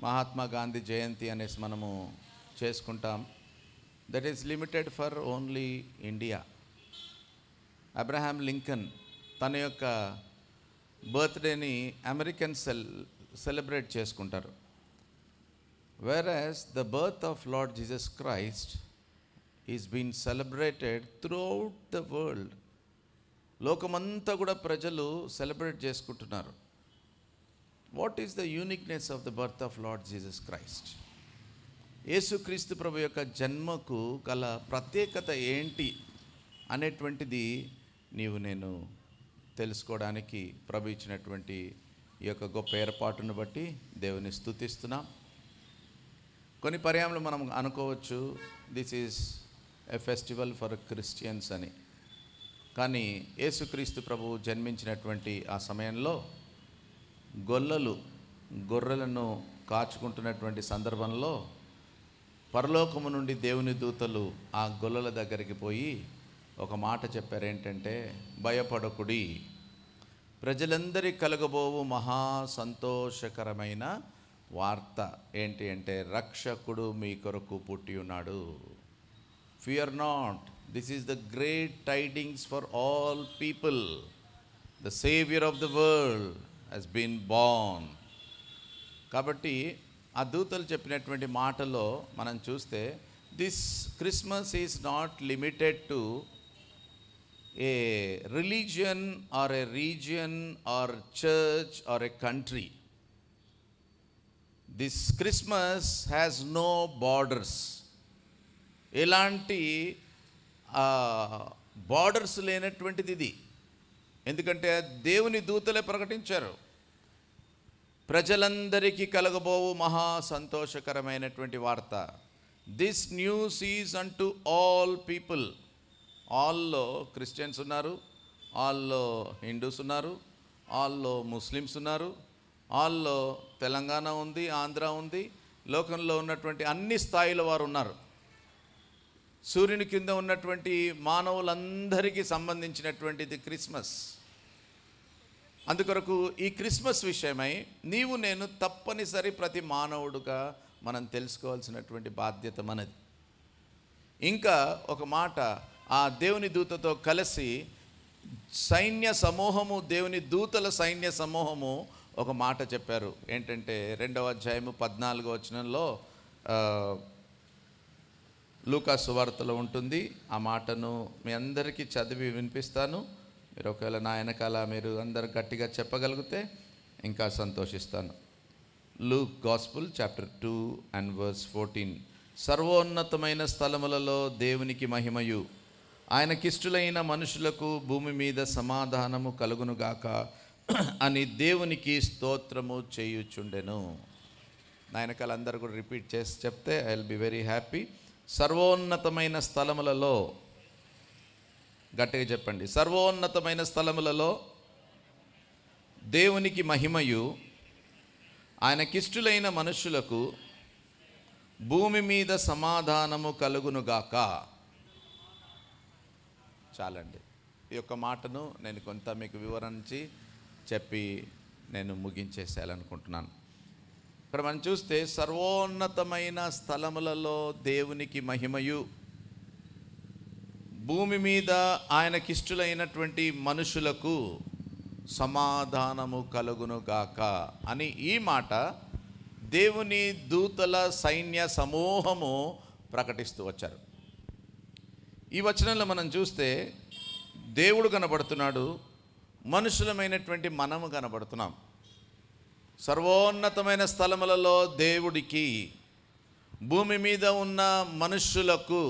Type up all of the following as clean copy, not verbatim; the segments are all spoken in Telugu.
మహాత్మా గాంధీ జయంతి అనేసి మనము చేసుకుంటాం. That is limited for only India. Abraham Lincoln తన యొక్క బర్త్డేని అమెరికన్ సెలబ్రేట్ చేసుకుంటారు. whereas the birth of Lord Jesus Christ is being celebrated throughout the world. లోకమంతా కూడా ప్రజలు సెలబ్రేట్ చేసుకుంటున్నారు. What is the uniqueness of the birth of Lord Jesus Christ? యేసుక్రీస్తు ప్రభు యొక్క జన్మకు గల ప్రత్యేకత ఏంటి అనేటువంటిది నీవు నేను తెలుసుకోవడానికి ప్రభు ఇచ్చినటువంటి ఈ యొక్క గొప్ప ఏర్పాటును బట్టి దేవుని స్తుతిస్తున్నాం. కొన్ని పర్యాయంలో మనం అనుకోవచ్చు this is a festival for Christians అని. కానీ యేసుక్రీస్తు ప్రభువు జన్మించినటువంటి ఆ సమయంలో గొర్రెలను కాచుకుంటున్నటువంటి సందర్భంలో పరలోకము నుండి దేవుని దూతలు ఆ గొల్లల దగ్గరికి పోయి ఒక మాట చెప్పారు. ఏంటంటే, భయపడకుడి, ప్రజలందరికీ కలగబోవు మహా సంతోషకరమైన వార్త ఏంటి అంటే, రక్షకుడు మీ కొరకు పుట్టి ఉన్నాడు. Fear not, this is the great tidings for all people. The saviour of the world has been born. కాబట్టి ఆ దూతలు చెప్పినటువంటి మాటలో మనం చూస్తే, this Christmas is not limited to a religion or a region or church or a country. This Christmas has no borders. ఎలాంటి బార్డర్స్ లేనటువంటిది ఇది. ఎందుకంటే దేవుని దూతలే ప్రకటించారు, ప్రజలందరికీ కలగబోవు మహా సంతోషకరమైనటువంటి వార్త. This news is unto all people. ఆల్లో Christians ఉన్నారు, ఆల్లో హిందూస్ ఉన్నారు, ఆల్లో ముస్లిమ్స్ ఉన్నారు, ఆల్లో తెలంగాణ ఉంది, ఆంధ్ర ఉంది, లోకంలో ఉన్నటువంటి అన్ని స్థాయిల వారు ఉన్నారు. సూర్యుని కింద ఉన్నటువంటి మానవులందరికీ సంబంధించినటువంటిది క్రిస్మస్. అందుకొరకు ఈ క్రిస్మస్ విషయమై నీవు నేను తప్పనిసరి ప్రతి మానవుడుగా మనం తెలుసుకోవాల్సినటువంటి బాధ్యత మనది. ఇంకా ఒక మాట, ఆ దేవుని దూతతో కలిసి సైన్య సమూహము, దేవుని దూతల సైన్య సమూహము ఒక మాట చెప్పారు. ఏంటంటే 2వ అధ్యాయము 14వ వచనంలో లూకా సువార్తలో ఉంటుంది. ఆ మాటను మీ అందరికీ చదివి వినిపిస్తాను. మీరు ఒకవేళ నా వెనకాల మీరు అందరు గట్టిగా చెప్పగలిగితే ఇంకా సంతోషిస్తాను. Luke gospel chapter 2 and verse 14. సర్వోన్నతమైన స్థలములలో దేవునికి మహిమయు, ఆయనకిష్టులైన మనుషులకు భూమి మీద సమాధానము కలుగునుగాక అని దేవునికి స్తోత్రము చేయుచుండెను. నా వెనకాల అందరూ కూడా రిపీట్ చేసి చెప్తే I will be very happy. సర్వోన్నతమైన స్థలములలో, గట్టిగా చెప్పండి, సర్వోన్నతమైన స్థలములలో దేవునికి మహిమయు, ఆయనకిష్టులైన మనుషులకు భూమి మీద సమాధానము కలుగునుగాక. చాలండి. ఈ యొక్క మాటను నేను కొంత మీకు వివరించి చెప్పి నేను ముగించేసేయాలనుకుంటున్నాను. ఇక్కడ మనం చూస్తే సర్వోన్నతమైన స్థలములలో దేవునికి మహిమయు, భూమి మీద ఆయనకిష్టులైనటువంటి మనుషులకు సమాధానము కలుగునుగాక అని ఈ మాట దేవుని దూతల సైన్య సమూహము ప్రకటిస్తూ వచ్చారు. ఈ వచనంలో మనం చూస్తే దేవుడు కనబడుతున్నాడు, మనుషులమైనటువంటి మనము కనబడుతున్నాం. సర్వోన్నతమైన స్థలములలో దేవుడికి, భూమి మీద ఉన్న మనుష్యులకు.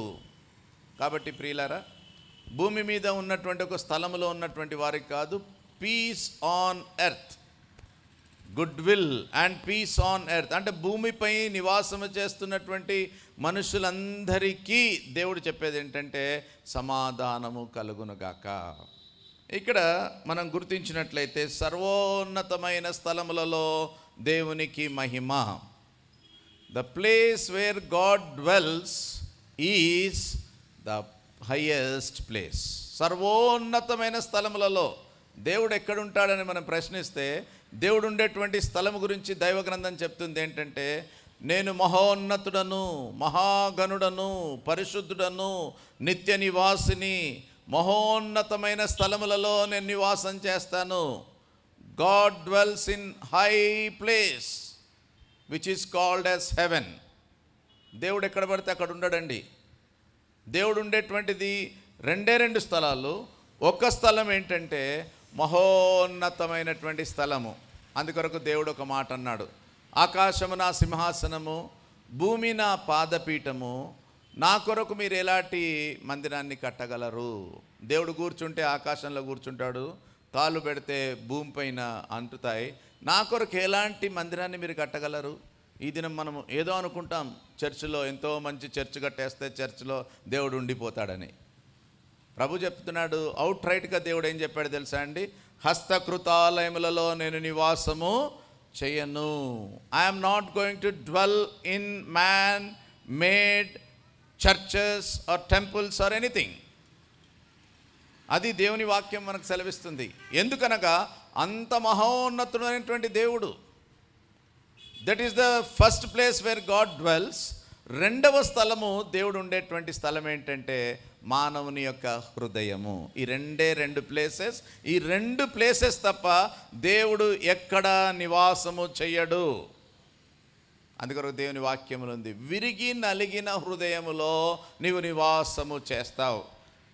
కాబట్టి ప్రియులారా, భూమి మీద ఉన్నటువంటి ఒక స్థలములో ఉన్నటువంటి వారికి కాదు, peace on earth, good will and peace on earth అంటే భూమిపై నివాసము చేస్తున్నటువంటి మనుషులందరికీ దేవుడు చెప్పేది ఏంటంటే సమాధానము కలుగునుగాక. ఇక్కడ మనం గుర్తించినట్లయితే సర్వోన్నతమైన స్థలములలో దేవునికి మహిమ. The place where God dwells is the highest place. సర్వోన్నతమైన స్థలములలో దేవుడు ఎక్కడుంటాడని మనం ప్రశ్నిస్తే దేవుడు ఉండేటువంటి స్థలం గురించి దైవ గ్రంథం చెప్తుంది ఏంటంటే, నేను మహోన్నతుడను, మహాగణుడను, పరిశుద్ధుడను, నిత్య నివాసిని, మహోన్నతమైన స్థలములలో నేను నివాసం చేస్తాను. God dwells in high place which is called as heaven. దేవుడు ఎక్కడ పడితే అక్కడ ఉండడండి. దేవుడు ఉండేటువంటిది రెండు స్థలాలు. ఒక స్థలం ఏంటంటే మహోన్నతమైనటువంటి స్థలము. అందుకొరకు దేవుడు ఒక మాట అన్నాడు, ఆకాశము నా సింహాసనము, భూమి నా పాదపీఠము, నా కొరకు మీరు ఎలాంటి మందిరాన్ని కట్టగలరు? దేవుడు కూర్చుంటే ఆకాశంలో కూర్చుంటాడు, కాలు పెడితే భూమిపైన అంటుతాయి. నా కొరకు ఎలాంటి మందిరాన్ని మీరు కట్టగలరు? ఈ దినం మనం ఏదో అనుకుంటాం, చర్చిలో ఎంతో మంచి చర్చ్ కట్టేస్తే చర్చిలో దేవుడు ఉండిపోతాడని. ప్రభు చెప్తున్నాడు, అవుట్ రైట్గా దేవుడు ఏం చెప్పాడు తెలుసా అండి? హస్తకృతాలయములలో నేను నివాసము చేయను. I'm not going to dwell in man made churches or temples or anything. అది దేవుని వాక్యం మనకు సెలవిస్తుంది. ఎందుకనగా అంత మహోన్నతుడైనటువంటి దేవుడు. That is the first place where God dwells. రెండవ స్థలము దేవుడు ఉండేటువంటి స్థలం ఏంటంటే మానవుని యొక్క హృదయము. ఈ రెండు ప్లేసెస్. ఈ రెండు ప్లేసెస్ తప్ప దేవుడు ఎక్కడ నివాసము చెయ్యడు. అందుకొరకు దేవుని వాక్యములు ఉంది, విరిగి నలిగిన హృదయములో నీవు నివాసము చేస్తావు.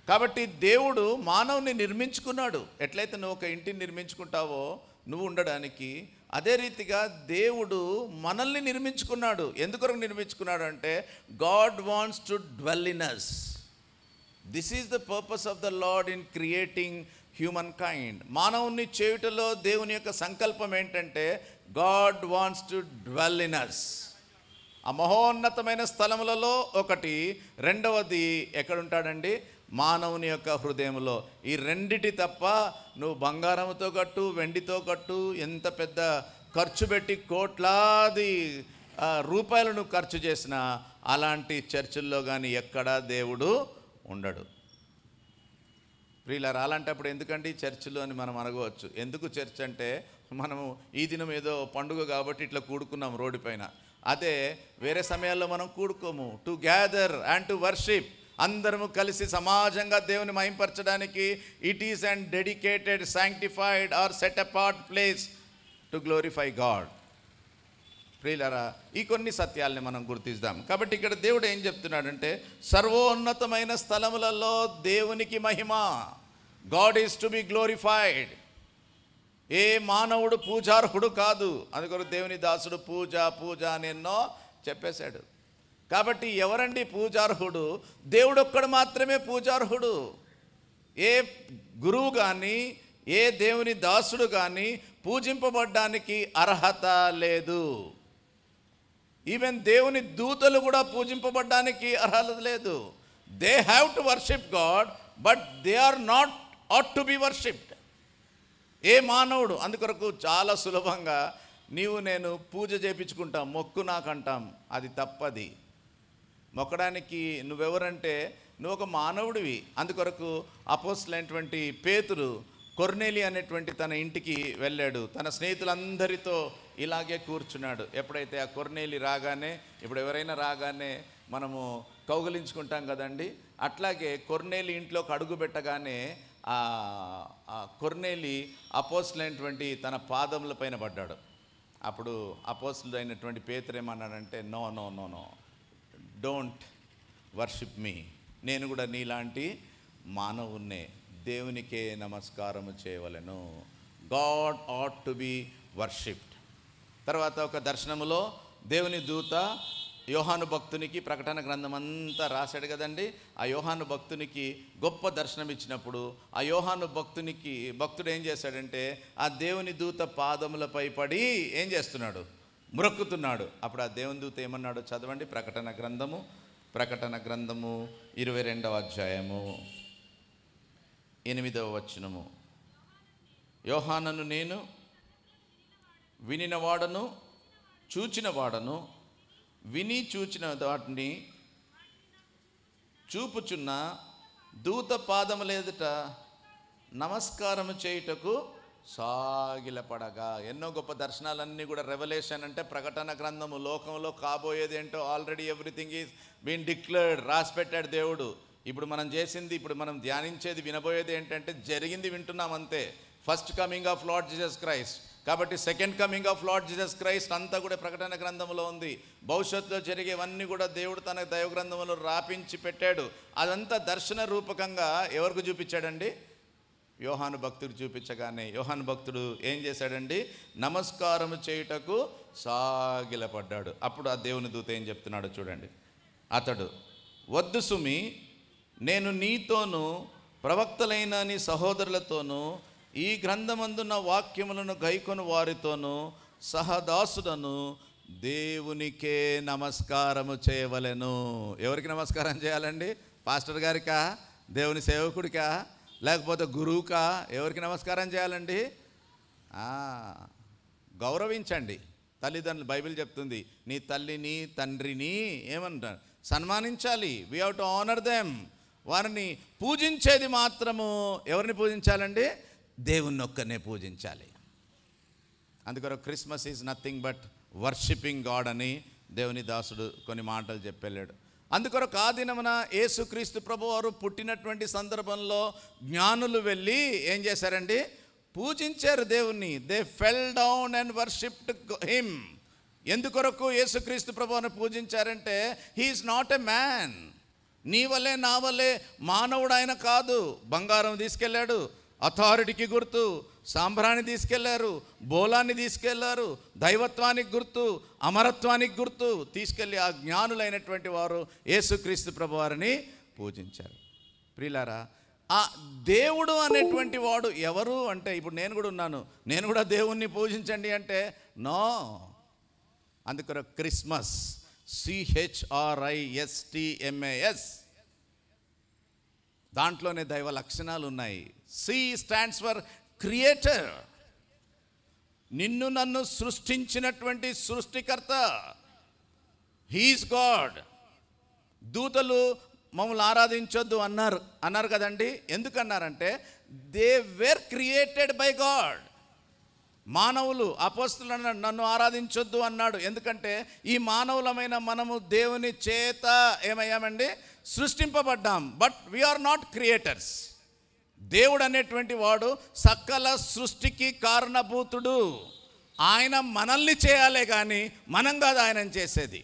కాబట్టి దేవుడు మానవుని నిర్మించుకున్నాడు. ఎట్లయితే నువ్వు ఒక ఇంటిని నిర్మించుకుంటావో నువ్వు ఉండడానికి, అదే రీతిగా దేవుడు మనల్ని నిర్మించుకున్నాడు. ఎందుకొరకు నిర్మించుకున్నాడు అంటే God wants to dwell in us. This is the purpose of the lord in creating human kind. మానవుని చేయుటలో దేవుని యొక్క సంకల్పం ఏంటంటే God wants to dwell in us. ఆ మహోన్నతమైన స్థలములలో ఒకటి. రెండవది ఎక్కడుంటాడండి? మానవుని యొక్క హృదయంలో. ఈ రెండిటి తప్ప నువ్వు బంగారంతో కట్టు, వెండితో కట్టు, ఎంత పెద్ద ఖర్చు పెట్టి కోట్లాది రూపాయలు నువ్వు ఖర్చు చేసినా అలాంటి చర్చిల్లో కానీ ఎక్కడా దేవుడు ఉండడు. ప్రియులారా, అలాంటప్పుడు ఎందుకండి చర్చిలు అని మనం అనగవచ్చు. ఎందుకు చర్చ్ అంటే మనము ఈ దినం ఏదో పండుగ కాబట్టి ఇట్లా కూడుకున్నాం రోడ్డు పైన. అదే వేరే సమయాల్లో మనం కూడుకోము. To gather and to worship, అందరము కలిసి సమాజంగా దేవుని మహింపరచడానికి. It is and dedicated, sanctified or set apart place to glorify God. ప్రియులారా, ఈ కొన్ని సత్యాల్ని మనం గుర్తిద్దాం. కాబట్టి ఇక్కడ దేవుడు ఏం చెప్తున్నాడంటే సర్వోన్నతమైన స్థలములలో దేవునికి మహిమ. God is to be glorified. ఏ మానవుడు పూజార్హుడు కాదు. అందుకొరకు దేవుని దాసుడు పూజ పూజ అని ఎన్నో చెప్పేశాడు. కాబట్టి ఎవరండి పూజార్హుడు? దేవుడు ఒక్కడు మాత్రమే పూజార్హుడు. ఏ గురువు కానీ ఏ దేవుని దాసుడు కానీ పూజింపబడ్డానికి అర్హత లేదు. ఈవెన్ దేవుని దూతలు కూడా పూజింపబడ్డానికి అర్హత లేదు. They have to worship God, but they are not ought to be worshipped. ఏ మానవుడు. అందుకొరకు చాలా సులభంగా నీవు నేను పూజ చేయించుకుంటాం, మొక్కు నాకంటాం. అది తప్పది. మొక్కడానికి నువ్వెవరంటే నువ్వు ఒక మానవుడివి. అందుకొరకు అపోస్తలుడైనటువంటి పేతురు కొర్నేలి అనేటువంటి తన ఇంటికి వెళ్ళాడు. తన స్నేహితులందరితో ఇలాగే కూర్చున్నాడు. ఎప్పుడైతే ఆ కొర్నేలి రాగానే, ఇప్పుడు ఎవరైనా రాగానే మనము కౌగిలించుకుంటాం కదండి, అట్లాగే కొర్నేలి ఇంట్లోకి అడుగు పెట్టగానే ఆ కొర్నేలి అపోస్తలుడైనటువంటి తన పాదముల పైన పడ్డాడు. అప్పుడు అపోస్తలుడు అయినటువంటి పేతురు ఏమన్నాడంటే, no no no no, don't worship me. నేను కూడా నీలాంటి మానవున్నే, దేవునికే నమస్కారము చేయవలెను. God ought to be worshipped. తర్వాత ఒక దర్శనములో దేవుని దూత యోహాను భక్తునికి ప్రకటన గ్రంథం అంతా రాశాడు కదండి. ఆ యోహాను భక్తునికి గొప్ప దర్శనం ఇచ్చినప్పుడు ఆ యోహాను భక్తుడు ఏం చేశాడంటే ఆ దేవుని దూత పాదములపై పడి ఏం చేస్తున్నాడు? మ్రొక్కుతున్నాడు. అప్పుడు ఆ దేవుని దూత ఏమన్నాడు చదవండి. ప్రకటన గ్రంథము 22వ అధ్యాయము 8వ వచనము. యోహానను నేను వినినవాడను, చూచినవాడను, విని చూచిన వాటిని చూపుచున్న దూత పాదముల ఎదుట నమస్కారము చేయుటకు సాగిలపడగా. ఎన్నో గొప్ప దర్శనాలన్నీ కూడా రెవల్యూషన్ అంటే ప్రకటన గ్రంథము, లోకంలో కాబోయేది ఏంటో already everything is been declared, రాసి పెట్టాడు దేవుడు. ఇప్పుడు మనం చేసింది, ఇప్పుడు మనం ధ్యానించేది, వినబోయేది ఏంటంటే జరిగింది వింటున్నాం అంతే. First coming of Lord Jesus Christ, కాబట్టి second coming of Lord Jesus Christ అంతా కూడా ప్రకటన గ్రంథంలో ఉంది. భవిష్యత్తులో జరిగేవన్నీ కూడా దేవుడు తన దైవ గ్రంథంలో రాపించి పెట్టాడు. అదంతా దర్శన రూపకంగా ఎవరికి చూపించాడండి? యోహాను భక్తుడు చూపించగానే యోహాను భక్తుడు ఏం చేశాడండి? నమస్కారం చేయుటకు సాగిలపడ్డాడు. అప్పుడు ఆ దేవుని దూత ఏం చెప్తున్నాడో చూడండి. అతడు, వద్దు సుమి, నేను నీతోనూ ప్రవక్తలైన నీ సహోదరులతోనూ ఈ గ్రంథమందున్న వాక్యములను గైకొను వారితోనూ సహదాసుడను దేవునికే నమస్కారము చేయవలెను. ఎవరికి నమస్కారం చేయాలండి? పాస్టర్ గారికా? దేవుని సేవకుడికా? లేకపోతే గురువుకా? ఎవరికి నమస్కారం చేయాలండి? గౌరవించండి తల్లిదండ్రులు. బైబిల్ చెప్తుంది, నీ తల్లిని తండ్రిని ఏమంటారు? సన్మానించాలి. We have to honour them. వారిని పూజించేది మాత్రము ఎవరిని పూజించాలండి? దేవుని ఒక్కనే పూజించాలి. అందుకొరకు Christmas is nothing but worshipping God అని దేవుని దాసుడు కొన్ని మాటలు చెప్పెళ్ళాడు. అందుకొరకు ఆ దినమున యేసుక్రీస్తు ప్రభు వారు పుట్టినటువంటి సందర్భంలో జ్ఞానులు వెళ్ళి ఏం చేశారండి? పూజించారు దేవుణ్ణి. They fell down and worshipped him. ఎందుకొరకు యేసుక్రీస్తు ప్రభువును పూజించారంటే, హీఈస్ నాట్ ఎ మ్యాన్. నీ వల్లే నా వల్లే మానవుడు ఆయన కాదు. బంగారం తీసుకెళ్ళాడు, అథారిటీకి గుర్తు. సాంబ్రాన్ని తీసుకెళ్లారు, బోలాన్ని తీసుకెళ్లారు, దైవత్వానికి గుర్తు, అమరత్వానికి గుర్తు తీసుకెళ్ళి ఆ జ్ఞానులైనటువంటి వారు యేసుక్రీస్తు ప్రభువారిని పూజించారు. ప్రియులారా, ఆ దేవుడు అనేటువంటి వాడు ఎవరు అంటే, ఇప్పుడు నేను కూడా ఉన్నాను, నేను కూడా దేవుణ్ణి పూజించండి అంటే నో. అందుకని క్రిస్మస్, CHRISTMAS, దాంట్లోనే దైవ లక్షణాలు ఉన్నాయి. C stands for creator. నిన్ను నన్ను సృష్టించినటువంటి సృష్టికర్త. He is God. దూతలు మమ్మల్ని ఆరాధించొద్దు అన్నారు కదండి. ఎందుకన్నారంటే they were created by God. మానవులు, అపోస్తలులు నన్ను ఆరాధించొద్దు అన్నాడు. ఎందుకంటే ఈ మానవులమైన మనము దేవుని చేత ఏమయ్యామండి? సృష్టింపబడ్డాం. But we are not creators. దేవుడు అనేటువంటి వాడు సకల సృష్టికి కారణభూతుడు. ఆయన మనల్ని చేయాలే కానీ మనం కాదు ఆయనను చేసేది.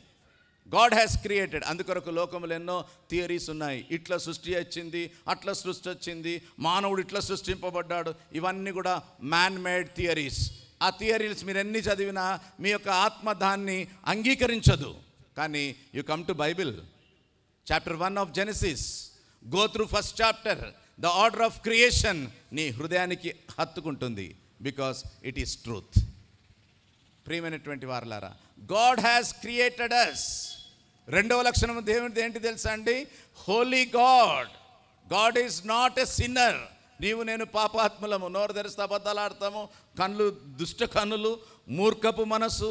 God has created. అందుకొరకు లోకములు ఎన్నో థియరీస్ ఉన్నాయి. ఇట్లా సృష్టి వచ్చింది, అట్లా సృష్టి వచ్చింది, మానవుడు ఇట్లా సృష్టింపబడ్డాడు. ఇవన్నీ కూడా మ్యాన్ మేడ్ థియరీస్. ఆ థియరీస్ మీరు ఎన్ని చదివినా మీ యొక్క ఆత్మ దాన్ని అంగీకరించదు. కానీ you come to Bible, chapter 1 of Genesis, go through first chapter, the order of creation నీ హృదయానికి హత్తుకుంటుంది. Because it is truth. ప్రియమైనటువంటి వారలారా, గాడ్ హ్యాస్ క్రియేటెడ్ అస్. రెండవ లక్షణం దేవుడిది ఏంటి తెలుసా అండి? Holi God. God is not a sinner. నీవు నేను పాపాత్ములము, నోరు తెరిస్తే అబద్ధాలు ఆడతాము, కన్నులు దుష్ట కన్నులు, మూర్ఖపు మనసు,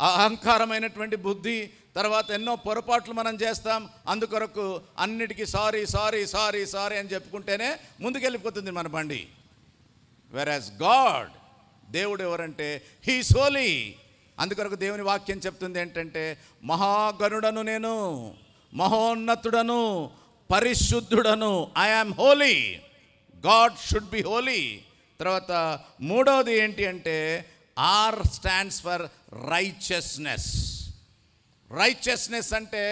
అహంకారమైనటువంటి బుద్ధి, తర్వాత ఎన్నో పొరపాట్లు మనం చేస్తాం. అందుకొరకు అన్నిటికీ సారీ సారీ సారీ సారీ అని చెప్పుకుంటేనే ముందుకెళ్ళిపోతుంది మన బండి. వెరాజ్ గాడ్, దేవుడు ఎవరంటే హీస్ హోలీ. అందుకొరకు దేవుని వాక్యం చెప్తుంది ఏంటంటే, మహాగణుడను నేను, మహోన్నతుడను, పరిశుద్ధుడను. I am holy. God should be holy. తర్వాత మూడవది ఏంటి అంటే, R stands for righteousness. Righteousness అంటే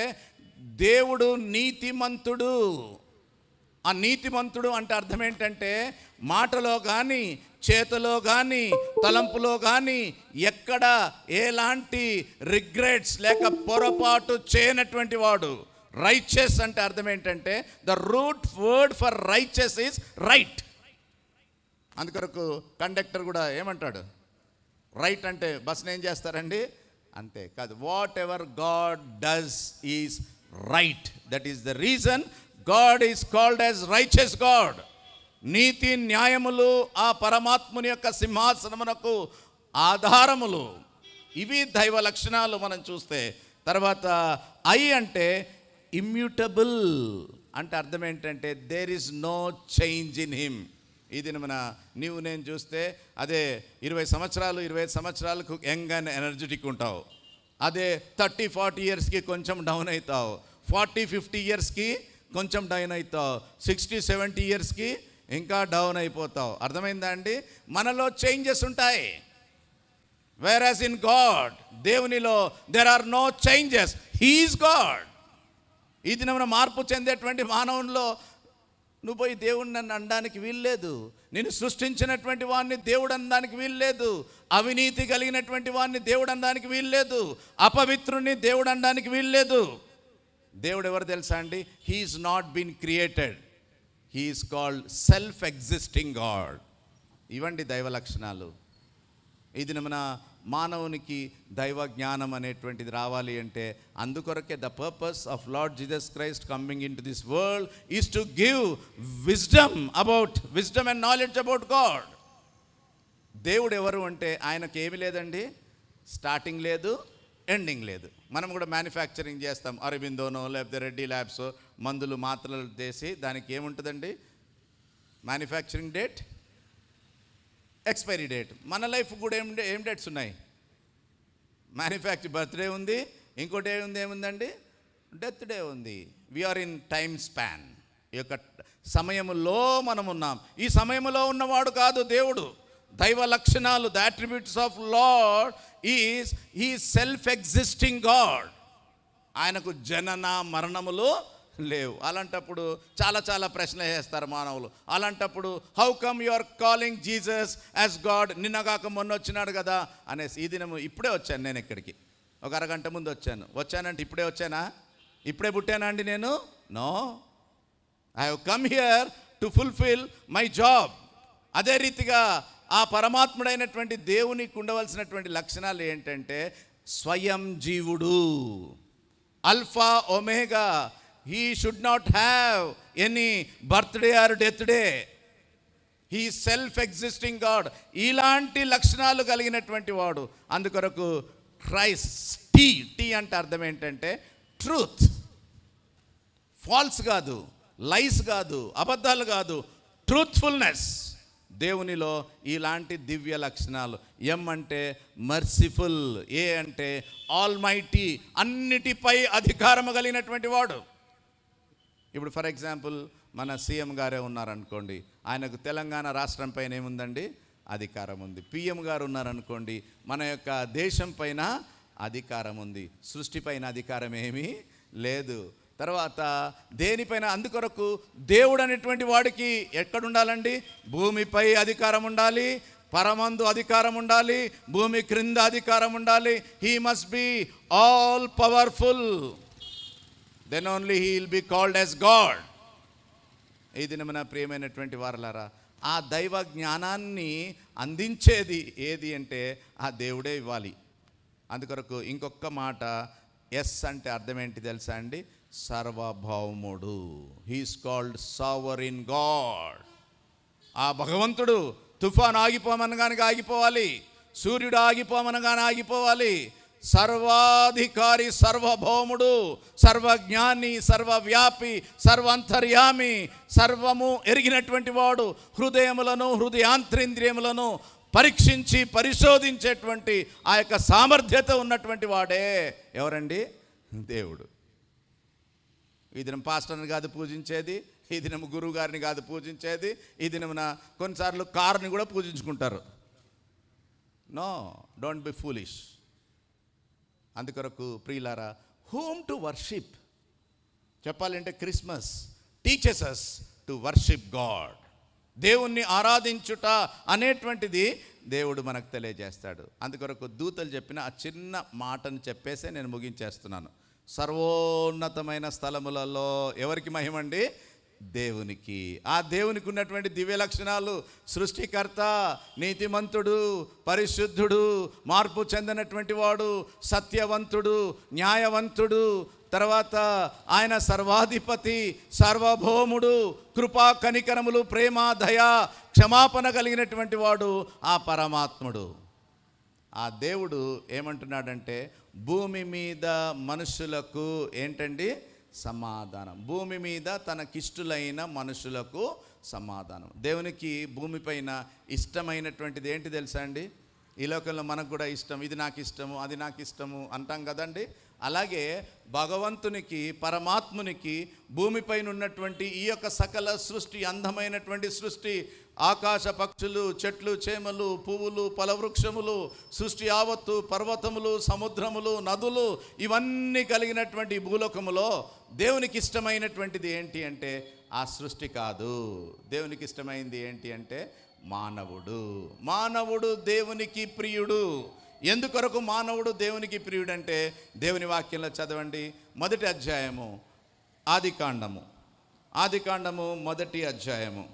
దేవుడు నీతిమంతుడు. ఆ నీతిమంతుడు అంటే అర్థం ఏంటంటే, మాటలో కానీ, చేతిలో కానీ, తలంపులో కానీ ఎక్కడ ఎలాంటి రిగ్రెట్స్ లేక పొరపాటు చేయనటువంటి వాడు. రైచియస్ అంటే అర్థం ఏంటంటే, the root word for righteous is right. అందుకొరకు కండక్టర్ కూడా ఏమంటాడు? రైట్ అంటే బస్ని ఏం చేస్తారండి? అంతే కాదు, what ever God does is right. That is the reason God is called as righteous God. నీతి న్యాయములు ఆ పరమాత్ముని యొక్క సింహాసనమునకు ఆధారములు. ఇవి దైవ లక్షణాలు మనం చూస్తే. తర్వాత ఐ అంటే ఇమ్యూటబుల్ అంటే అర్థం ఏంటంటే there is no change in him. ఈ దినమున నీవు నేను చూస్తే అదే 20 సంవత్సరాలు 25 సంవత్సరాలకు యంగ్ అండ్ ఎనర్జెటిక్ ఉంటావు. అదే 30-40 ఇయర్స్కి కొంచెం డౌన్ అవుతావు. 40-50 ఇయర్స్కి కొంచెం డౌన్ అవుతావు. 60-70 ఇయర్స్కి ఇంకా డౌన్ అయిపోతావు. అర్థమైందా అండి? మనలో చేంజెస్ ఉంటాయి. Whereas in God, దేవునిలో there are no changes. He is God. ఈ దినమున మార్పు చెందేటువంటి మానవునిలో నువ్వు పోయి దేవుడిని నన్ను అనడానికి వీల్లేదు. నేను సృష్టించినటువంటి వాడిని దేవుడు అనడానికి వీల్లేదు. అవినీతి కలిగినటువంటి వాడిని దేవుడు అనడానికి వీల్లేదు. అపవిత్రుని దేవుడు అనడానికి వీల్లేదు. దేవుడు ఎవరు తెలుసా అండి? He is not been created. He is called self existing God. ఇవండి దైవ లక్షణాలు. ఈ దినమున మానవునికి దైవ జ్ఞానం అనేటువంటిది రావాలి అంటే అందుకొరకే the purpose of Lord Jesus Christ coming in to this world is to give wisdom and knowledge about God. దేవుడు ఎవరు అంటే ఆయనకు ఏమి లేదండి, స్టార్టింగ్ లేదు, ఎండింగ్ లేదు. మనం కూడా మ్యానుఫ్యాక్చరింగ్ చేస్తాం, అరబిందోనో లేకపోతే రెడ్డి ల్యాబ్స్ మందులు మాత్రలు చేసి దానికి ఏముంటుందండి? Manufacturing date, expiry date. మన లైఫ్ కూడా ఏం డేట్స్ ఉన్నాయి? మ్యానుఫ్యాక్చర్ బర్త్డే ఉంది, ఇంకోటి ఏముందండి? డెత్ డే ఉంది. We're in time span. ఈ యొక్క సమయంలో మనం ఉన్నాం. ఈ సమయంలో ఉన్నవాడు కాదు దేవుడు. దైవ లక్షణాలు, the attributes of lord is he self existing God. ఆయనకు జనన మరణములు లేవు. అలాంటప్పుడు చాలా ప్రశ్నలు వేస్తారు మానవులు. అలాంటప్పుడు how come you are calling Jesus as God? నిన్నగాక మొన్న వచ్చినాడు కదా అనేసి. ఈ దినము ఇప్పుడే వచ్చాను నేను ఇక్కడికి, ఒక అరగంట ముందు వచ్చానంటే ఇప్పుడే వచ్చానా? ఇప్పుడే పుట్టానా అండి నేను? No, I have come here to fulfil my job. అదే రీతిగా ఆ పరమాత్ముడైనటువంటి దేవునికి ఉండవలసినటువంటి లక్షణాలు ఏంటంటే స్వయం జీవుడు, alpha omega. He should not have any birthday or death day. He is self-existing God. ఇలాంటి లక్షణాలు కలిగినటువంటి వాడు. అందుకొరకు క్రైస్ట్, టీ అంటే అర్థం ఏంటంటే ట్రూత్. ఫాల్స్ కాదు, లైస్ కాదు, అబద్ధాలు కాదు, ట్రూత్ఫుల్నెస్. దేవునిలో ఇలాంటి దివ్య లక్షణాలు. ఎం అంటే మర్సిఫుల్, ఏ అంటే ఆల్మైటీ, అన్నిటిపై అధికారము కలిగినటువంటి వాడు. ఇప్పుడు ఫర్ ఎగ్జాంపుల్ మన సీఎం గారే ఉన్నారనుకోండి, ఆయనకు తెలంగాణ రాష్ట్రం పైన ఏముందండి? అధికారం ఉంది. పిఎం గారు ఉన్నారనుకోండి, మన యొక్క దేశం పైన అధికారం ఉంది. సృష్టి పైన అధికారం ఏమీ లేదు. తర్వాత దేనిపైన? అందుకొరకు దేవుడు అనేటువంటి వాడికి ఎక్కడుండాలండి? భూమిపై అధికారం ఉండాలి, పరమందు అధికారం ఉండాలి, భూమి క్రింద అధికారం ఉండాలి. He must be all powerful. Then only he will be called as God. ఈ దినమున ప్రియమైనటువంటి వారలారా, ఆ దైవ జ్ఞానాన్ని అందించేది ఏది అంటే ఆ దేవుడే ఇవ్వాలి. అందుకొరకు ఇంకొక మాట, ఎస్ అంటే అర్థం ఏంటి తెలుసా అండి? సర్వభౌముడు. He is called sovereign God. ఆ భగవంతుడు తుఫాన్ ఆగిపోమనగానే ఆగిపోవాలి, సూర్యుడు ఆగిపోమనగానే ఆగిపోవాలి. సర్వాధికారి, సర్వభౌముడు, సర్వజ్ఞాని, సర్వవ్యాపి, సర్వంతర్యామి, సర్వము ఎరిగినటువంటి వాడు. హృదయములను, హృదయాంత్రేంద్రియములను పరీక్షించి పరిశోధించేటువంటి ఆ యొక్క సామర్థ్యత ఉన్నటువంటి వాడే ఎవరండి? దేవుడు. ఈ దినం పాస్టర్ని కాదు పూజించేది, ఈ దినం గురువు గారిని కాదు పూజించేది, ఈ దినమున కొన్నిసార్లు కారుని కూడా పూజించుకుంటారు. No, don't be foolish. అందుకొరకు ప్రియులారా, హూమ్ టు వర్షిప్ చెప్పాలంటే Christmas teaches us to worship God. దేవుణ్ణి ఆరాధించుట అనేటువంటిది దేవుడు మనకు తెలియజేస్తాడు. అందుకొరకు దూతలు చెప్పిన ఆ చిన్న మాటను చెప్పేసే నేను ముగించేస్తున్నాను. సర్వోన్నతమైన స్థలములలో ఎవరికి మహిమండి? దేవునికి. ఆ దేవునికి ఉన్నటువంటి దివ్య లక్షణాలు, సృష్టికర్త, నీతిమంతుడు, పరిశుద్ధుడు, మార్పు చెందినటువంటి వాడు, సత్యవంతుడు, న్యాయవంతుడు, తర్వాత ఆయన సర్వాధిపతి, సార్వభౌముడు, కృపా కనికరములు, ప్రేమ, దయ, క్షమాపణ కలిగినటువంటి వాడు ఆ పరమాత్ముడు. ఆ దేవుడు ఏమంటున్నాడంటే భూమి మీద మనుషులకు ఏంటండి? సమాధానం. భూమి మీద తనకిష్టులైన మనుషులకు సమాధానం. దేవునికి భూమిపైన ఇష్టమైనటువంటిది ఏంటి తెలుసా అండి? ఈ లోకంలో మనకు కూడా ఇష్టం, ఇది నాకు ఇష్టము, అది నాకు ఇష్టము అంటాం కదండి. అలాగే భగవంతునికి, పరమాత్మునికి భూమిపైన ఉన్నటువంటి ఈ యొక్క సకల సృష్టి, అందమైనటువంటి సృష్టి, ఆకాశ పక్షులు, చెట్లు చేమలు, పువ్వులు, ఫలవృక్షములు, సృష్టి యావత్తు, పర్వతములు, సముద్రములు, నదులు, ఇవన్నీ కలిగినటువంటి భూలోకములో దేవునికి ఇష్టమైనటువంటిది ఏంటి అంటే ఆ సృష్టి కాదు. దేవునికి ఇష్టమైంది ఏంటి అంటే మానవుడు. మానవుడు దేవునికి ప్రియుడు. ఎందుకొరకు మానవుడు దేవునికి ప్రియుడంటే దేవుని వాక్యంలో చదవండి. మొదటి అధ్యాయము ఆదికాండము మొదటి అధ్యాయము.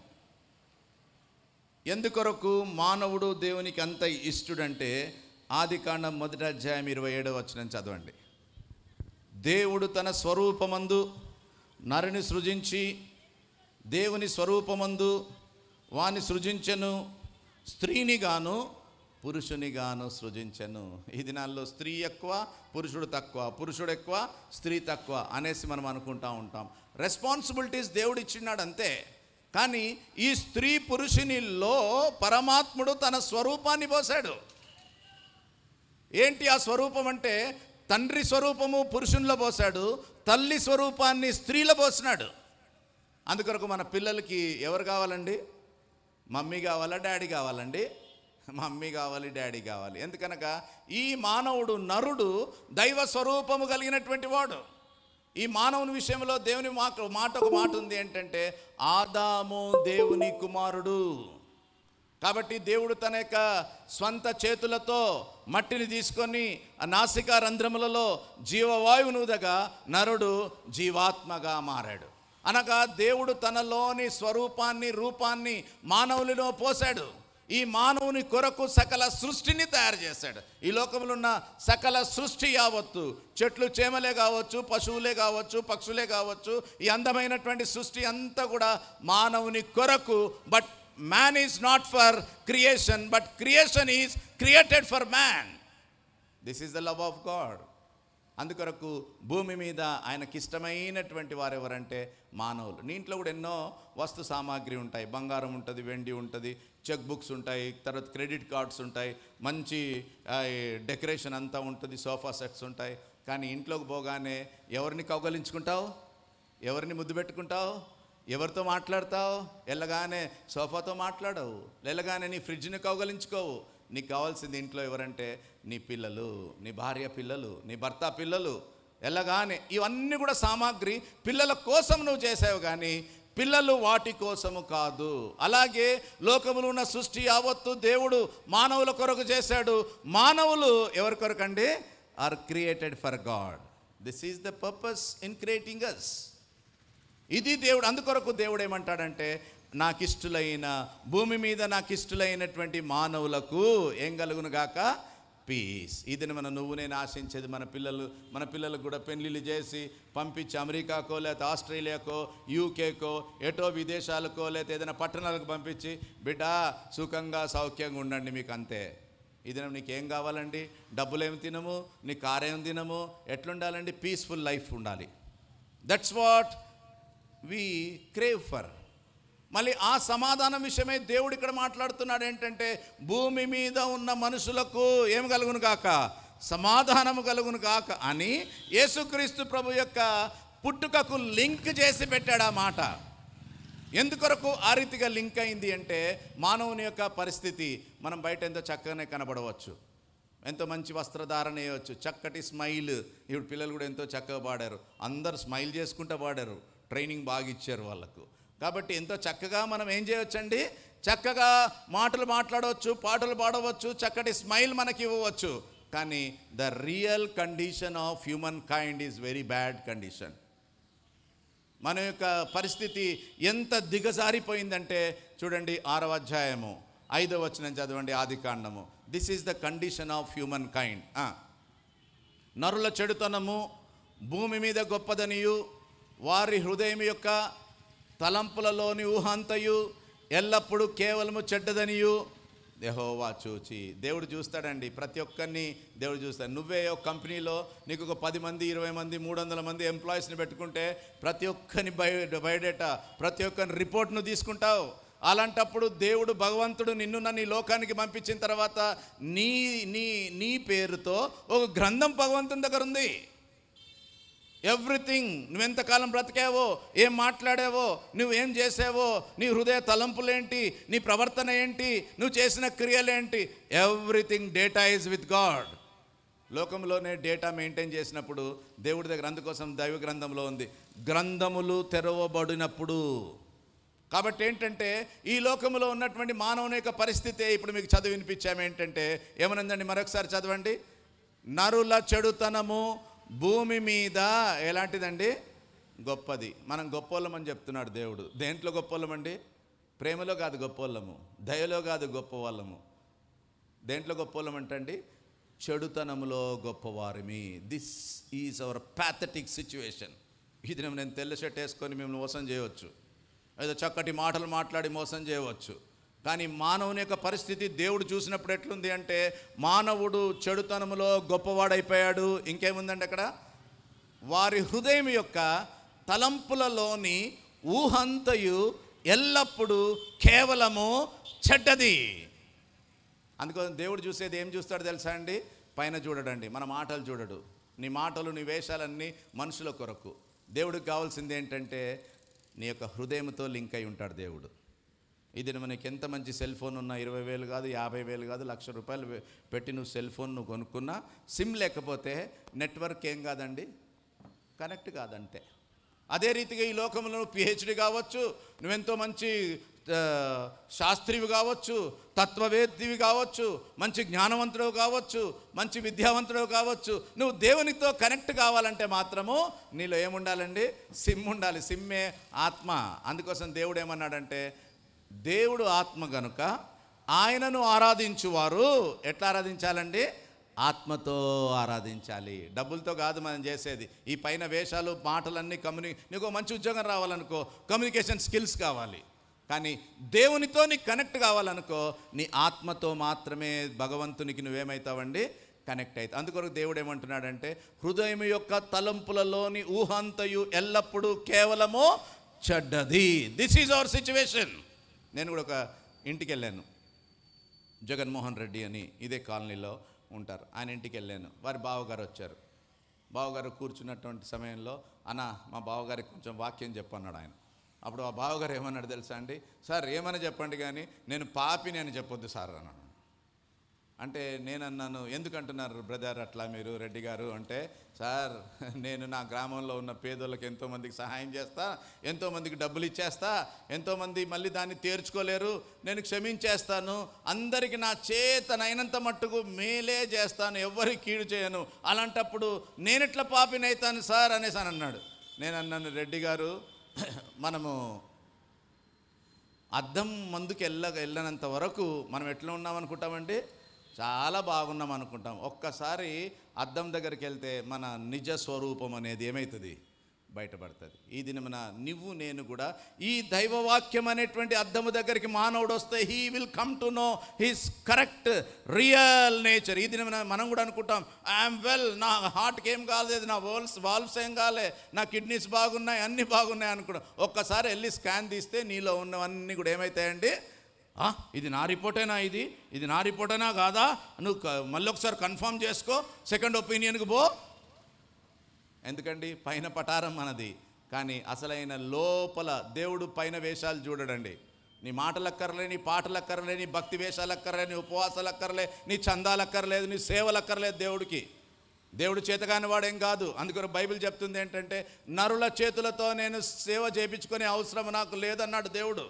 ఎందుకొరకు మానవుడు దేవునికి అంత ఇష్టడంటే ఆదికాండం మొదటి అధ్యాయం 27వ వచనం చదవండి. దేవుడు తన స్వరూపమందు నరుని సృజించి దేవుని స్వరూపమందు వాని సృజించెను, స్త్రీని గాను పురుషుని గాను సృజించెను. ఈ దినాల్లో స్త్రీ ఎక్కువ, పురుషుడు తక్కువ, పురుషుడు ఎక్కువ, స్త్రీ తక్కువ అనేసి మనం అనుకుంటూ ఉంటాం. రెస్పాన్సిబిలిటీస్ దేవుడు ఇచ్చినాడు అంతే. కానీ ఈ స్త్రీ పురుషునిలో పరమాత్ముడు తన స్వరూపాన్ని పోసాడు. ఏంటి ఆ స్వరూపం అంటే తండ్రి స్వరూపము పురుషునిలో పోసాడు, తల్లి స్వరూపాన్ని స్త్రీలో పోసినాడు. అందుకొరకు మన పిల్లలకి ఎవరు కావాలండి? మమ్మీ కావాలా, డాడీ కావాలండి? మమ్మీ కావాలి, డాడీ కావాలి. ఎందుకనగా ఈ మానవుడు, నరుడు దైవ స్వరూపము కలిగినటువంటి వాడు. ఈ మానవుని విషయంలో దేవుని ఒక మాట ఉంది ఏంటంటే ఆదాము దేవుని కుమారుడు. కాబట్టి దేవుడు తన యొక్క స్వంత చేతులతో మట్టిని తీసుకొని ఆ నాసికా రంధ్రములలో జీవవాయువును ఊదగా నరుడు జీవాత్మగా మారాడు. అనగా దేవుడు తనలోని స్వరూపాన్ని, రూపాన్ని మానవునిలో పోశాడు. ఈ మానవుని కొరకు సకల సృష్టిని తయారు చేశాడు. ఈ లోకంలో ఉన్న సకల సృష్టి యావత్తు, చెట్లు చేమలే కావచ్చు, పశువులే కావచ్చు, పక్షులే కావచ్చు, ఈ అందమైనటువంటి సృష్టి అంతా కూడా మానవుని కొరకు. But man is not for creation, but creation is created for man. This is the love of God. అందుకొరకు భూమి మీద ఆయనకి ఇష్టమైనటువంటి వారు ఎవరంటే మానవులు. నీ ఇంట్లో కూడా ఎన్నో వస్తు సామాగ్రి ఉంటాయి. బంగారం ఉంటుంది, వెండి ఉంటుంది, చెక్ బుక్స్ ఉంటాయి, తర్వాత క్రెడిట్ కార్డ్స్ ఉంటాయి, మంచి డెకరేషన్ అంతా ఉంటుంది, సోఫా సెట్స్ ఉంటాయి. కానీ ఇంట్లోకి పోగానే ఎవరిని కౌగలించుకుంటావు? ఎవరిని ముద్దు పెట్టుకుంటావు? ఎవరితో మాట్లాడతావు? వెళ్ళగానే సోఫాతో మాట్లాడవు, వెళ్ళగానే నీ ఫ్రిడ్జ్ని కౌగలించుకోవు. నీకు కావాల్సింది ఇంట్లో ఎవరంటే నీ పిల్లలు, నీ భార్య పిల్లలు, నీ భర్త పిల్లలు. వెళ్ళగానే ఇవన్నీ కూడా సామాగ్రి పిల్లల కోసం నువ్వు చేసావు, కానీ పిల్లలు వాటి కోసము కాదు. అలాగే లోకములో ఉన్న సృష్టి యావత్తు దేవుడు మానవుల కొరకు చేశాడు. మానవులు ఎవరి కొరకు అండి? Are created for God. This is the purpose in creating us. ఇది దేవుడు. అందుకొరకు దేవుడు ఏమంటాడంటే నాకు ఇష్టలైన భూమి మీద నాకు ఇష్టలైనటువంటి మానవులకు ఏం కలుగును గాక? పీస్. ఇదని నువ్వు నేను ఆశించేది మన పిల్లలకు కూడా పెళ్ళిళ్ళు చేసి పంపించి అమెరికాకో లేకపోతే ఆస్ట్రేలియాకో యూకేకో ఎటో విదేశాలకో లేకపోతే ఏదైనా పట్టణాలకు పంపించి బిడ్డ సుఖంగా సౌఖ్యంగా ఉండండి మీకు అంతే. ఇది నీకేం కావాలండి? డబ్బులేమి తినము, నీ కారేం తినము, ఎట్లుండాలండి? పీస్ఫుల్ లైఫ్ ఉండాలి. That's what we crave for. మళ్ళీ ఆ సమాధానం విషయమే దేవుడు ఇక్కడ మాట్లాడుతున్నాడు. ఏంటంటే భూమి మీద ఉన్న మనుషులకు ఏం కలుగును కాక? సమాధానము కలుగును కాక అని యేసుక్రీస్తు ప్రభు యొక్క పుట్టుకకు లింక్ చేసి పెట్టాడు ఆ మాట. ఎందుకొరకు ఆ రీతిగా లింక్ అయింది అంటే మానవుని యొక్క పరిస్థితి. మనం బయట ఎంతో చక్కగానే కనబడవచ్చు, ఎంతో మంచి వస్త్రధారణ వేయవచ్చు, చక్కటి స్మైల్. ఇప్పుడు పిల్లలు కూడా ఎంతో చక్కగా పాడారు, అందరు స్మైల్ చేసుకుంటూ పాడారు, ట్రైనింగ్ బాగా ఇచ్చారు వాళ్ళకు. కాబట్టి ఎంతో చక్కగా మనం ఏం చేయవచ్చండి? చక్కగా మాటలు మాట్లాడవచ్చు, పాటలు పాడవచ్చు, చక్కటి స్మైల్ మనకి ఇవ్వవచ్చు. కానీ the real condition of human kind is very bad condition. మన యొక్క పరిస్థితి ఎంత దిగజారిపోయిందంటే చూడండి 6వ అధ్యాయము 5వ వచనం చదవండి. ఆదికాండము. This is the condition of human kind. నరుల చెడుతనము భూమి మీద గొప్పదనియు వారి హృదయం యొక్క తలంపులలోని ఊహంతయు ఎల్లప్పుడూ కేవలము చెడ్డదనియు యెహోవా చూచి, దేవుడు చూస్తాడండి, ప్రతి ఒక్కరిని దేవుడు చూస్తాడు. నువ్వే ఒక కంపెనీలో నీకు ఒక 10 మంది 20 మంది 300 మంది ఎంప్లాయీస్ని పెట్టుకుంటే ప్రతి ఒక్కరిని బయోడేటా, ప్రతి ఒక్కరిని రిపోర్ట్ను తీసుకుంటావు. అలాంటప్పుడు దేవుడు భగవంతుడు నిన్ను నన్ను ఈ లోకానికి పంపించిన తర్వాత నీ నీ నీ పేరుతో ఒక గ్రంథం భగవంతుని దగ్గర ఉంది. ఎవ్రీథింగ్, నువ్వెంతకాలం బ్రతికావో, ఏం మాట్లాడావో, నువ్వేం చేసావో, నీ హృదయ తలంపులేంటి, నీ ప్రవర్తన ఏంటి, నువ్వు చేసిన క్రియలేంటి, everything data is with God. లోకంలోనే డేటా మెయింటైన్ చేసినప్పుడు దేవుడి దగ్గర, అందుకోసం దైవ గ్రంథంలో ఉంది, గ్రంథములు తెరవబడినప్పుడు. కాబట్టి ఏంటంటే ఈ లోకంలో ఉన్నటువంటి మానవుని యొక్క పరిస్థితి ఇప్పుడు మీకు చదివి వినిపించాము. ఏంటంటే ఏమనుందండి, మరొకసారి చదవండి. నరుల చెడుతనము భూమి మీద ఎలాంటిదండి? గొప్పది. మనం గొప్పోళ్ళమని చెప్తున్నాడు దేవుడు. దేంట్లో గొప్పోళ్ళమండి? ప్రేమలో కాదు గొప్పోళ్ళము, దయలో కాదు గొప్పవాళ్ళము. దేంట్లో గొప్పోళ్ళమంటండి? చెడుతనములో గొప్పవారిమి. This is our pathetic situation. ఇది నేను తెల్ల షర్ట్ వేసుకొని మిమ్మల్ని మోసం చేయవచ్చు, ఏదో చక్కటి మాటలు మాట్లాడి మోసం చేయవచ్చు. కానీ మానవుని యొక్క పరిస్థితి దేవుడు చూసినప్పుడు ఎట్లుంది అంటే, మానవుడు చెడుతనములో గొప్పవాడైపోయాడు. ఇంకేముందండి అక్కడ? వారి హృదయం యొక్క తలంపులలోని ఊహంతయు ఎల్లప్పుడూ కేవలము చెడ్డది. అందుకోసం దేవుడు చూసేది ఏం చూస్తాడు తెలుసా అండి? పైన చూడడండి, మన మాటలు చూడడు. నీ మాటలు నీ వేషాలన్నీ మనుషుల కొరకు. దేవుడికి కావాల్సింది ఏంటంటే నీ యొక్క హృదయంతో లింక్ అయి ఉంటాడు దేవుడు. ఇది మనకి ఎంత మంచి సెల్ ఫోన్ ఉన్నా 20,000 కాదు, 50,000 కాదు, ₹1,00,000 పెట్టి నువ్వు సెల్ ఫోన్ నువ్వు కొనుక్కున్నా, సిమ్ లేకపోతే నెట్వర్క్ ఏం కాదండి, కనెక్ట్ కాదంటే. అదే రీతిగా ఈ లోకంలో నువ్వు PhD కావచ్చు, నువ్వెంతో మంచి శాస్త్రివి కావచ్చు, తత్వవేత్తివి కావచ్చు, మంచి జ్ఞానవంతుడు కావచ్చు, మంచి విద్యావంతుడు కావచ్చు, నువ్వు దేవునితో కనెక్ట్ కావాలంటే మాత్రము నీలో ఏముండాలండి? సిమ్ ఉండాలి. సిమ్మే ఆత్మ. అందుకోసం దేవుడు ఏమన్నాడంటే, దేవుడు ఆత్మ గనుక ఆయనను ఆరాధించువారు ఎట్లా ఆరాధించాలండి? ఆత్మతో ఆరాధించాలి. డబ్బులతో కాదు మనం చేసేది. ఈ పైన వేషాలు మాటలన్నీ నీకు మంచి ఉద్యోగం రావాలనుకో, కమ్యూనికేషన్ స్కిల్స్ కావాలి. కానీ దేవునితో నీకు కనెక్ట్ కావాలనుకో, నీ ఆత్మతో మాత్రమే భగవంతునికి నువ్వేమవుతావండి? కనెక్ట్ అవుతావు. అందుకొరకు దేవుడు ఏమంటున్నాడంటే, హృదయం యొక్క తలంపులలోని ఊహంతయు ఎల్లప్పుడూ కేవలము చెడ్డది. This is hour situation. నేను కూడా ఒక ఇంటికి వెళ్ళాను, జగన్మోహన్ రెడ్డి అని ఇదే కాలనీలో ఉంటారు. ఆయన ఇంటికి వెళ్ళాను. వారి బావగారు వచ్చారు. బావగారు కూర్చున్నటువంటి సమయంలో, అన్న మా బావగారికి కొంచెం వాక్యం చెప్పన్నాడు ఆయన. అప్పుడు ఆ బావగారు ఏమన్నాడు తెలుసా అండి? సార్ ఏమని చెప్పండి కానీ నేను పాపిని అని చెప్పొద్దు సార్ అన్నాడు. అంటే నేనన్నాను, ఎందుకంటున్నారు బ్రదర్ అట్లా మీరు రెడ్డి గారు అంటే, సార్ నేను నా గ్రామంలో ఉన్న పేదోళ్ళకి ఎంతోమందికి సహాయం చేస్తా, ఎంతోమందికి డబ్బులు ఇచ్చేస్తా, ఎంతోమంది మళ్ళీ దాన్ని తీర్చుకోలేరు, నేను క్షమించేస్తాను, అందరికీ నా చేతనైనంత మట్టుకు మేలే చేస్తాను, ఎవ్వరికి కీడు చేయను, అలాంటప్పుడు నేనెట్లా పాపిని అవుతాను సార్ అనేసి అని అన్నాడు. నేను అన్నాను, రెడ్డి గారు మనము అద్దం ముందుకు వెళ్ళనంత వరకు మనం ఎట్లా ఉన్నామనుకుంటామండి? చాలా బాగున్నాం అనుకుంటాం. ఒక్కసారి అద్దం దగ్గరికి వెళ్తే మన నిజ స్వరూపం అనేది ఏమవుతుంది? బయటపడుతుంది. ఈ దినమున నువ్వు నేను కూడా ఈ దైవవాక్యం అనేటువంటి అద్దము దగ్గరికి మానవుడు వస్తే he will come to know his correct real nature. ఈ దినమున మనం కూడా అనుకుంటాం, ఐఎమ్ వెల్, నా హార్ట్కి ఏం కాలేదు, నా వాల్వ్స్ ఏం కాలే, నా కిడ్నీస్ బాగున్నాయి, అన్నీ బాగున్నాయి అనుకుంటాం. ఒక్కసారి వెళ్ళి స్కాన్ తీస్తే నీలో ఉన్నవన్నీ కూడా ఏమవుతాయండి? ఇది నా రిపోర్టేనా, ఇది నా రిపోర్టేనా కాదా, నువ్వు మళ్ళీ ఒకసారి కన్ఫర్మ్ చేసుకో, సెకండ్ ఒపీనియన్కి పో. ఎందుకండి? పైన పటారం మనది, కానీ అసలైన లోపల దేవుడు పైన వేషాలు చూడడండి. నీ మాటలక్కర్లే, నీ పాటలక్కర్లే, నీ భక్తి వేషాలక్కర్లే, నీ ఉపవాసాలక్కర్లే, నీ చందాలక్కర్లేదు, నీ సేవలక్కర్లేదు. దేవుడు చేతగాని వాడేం కాదు. అందుకని బైబిల్ చెప్తుంది ఏంటంటే, నరుల చేతులతో నేను సేవ చేయించుకునే అవసరం నాకు లేదన్నాడు దేవుడు.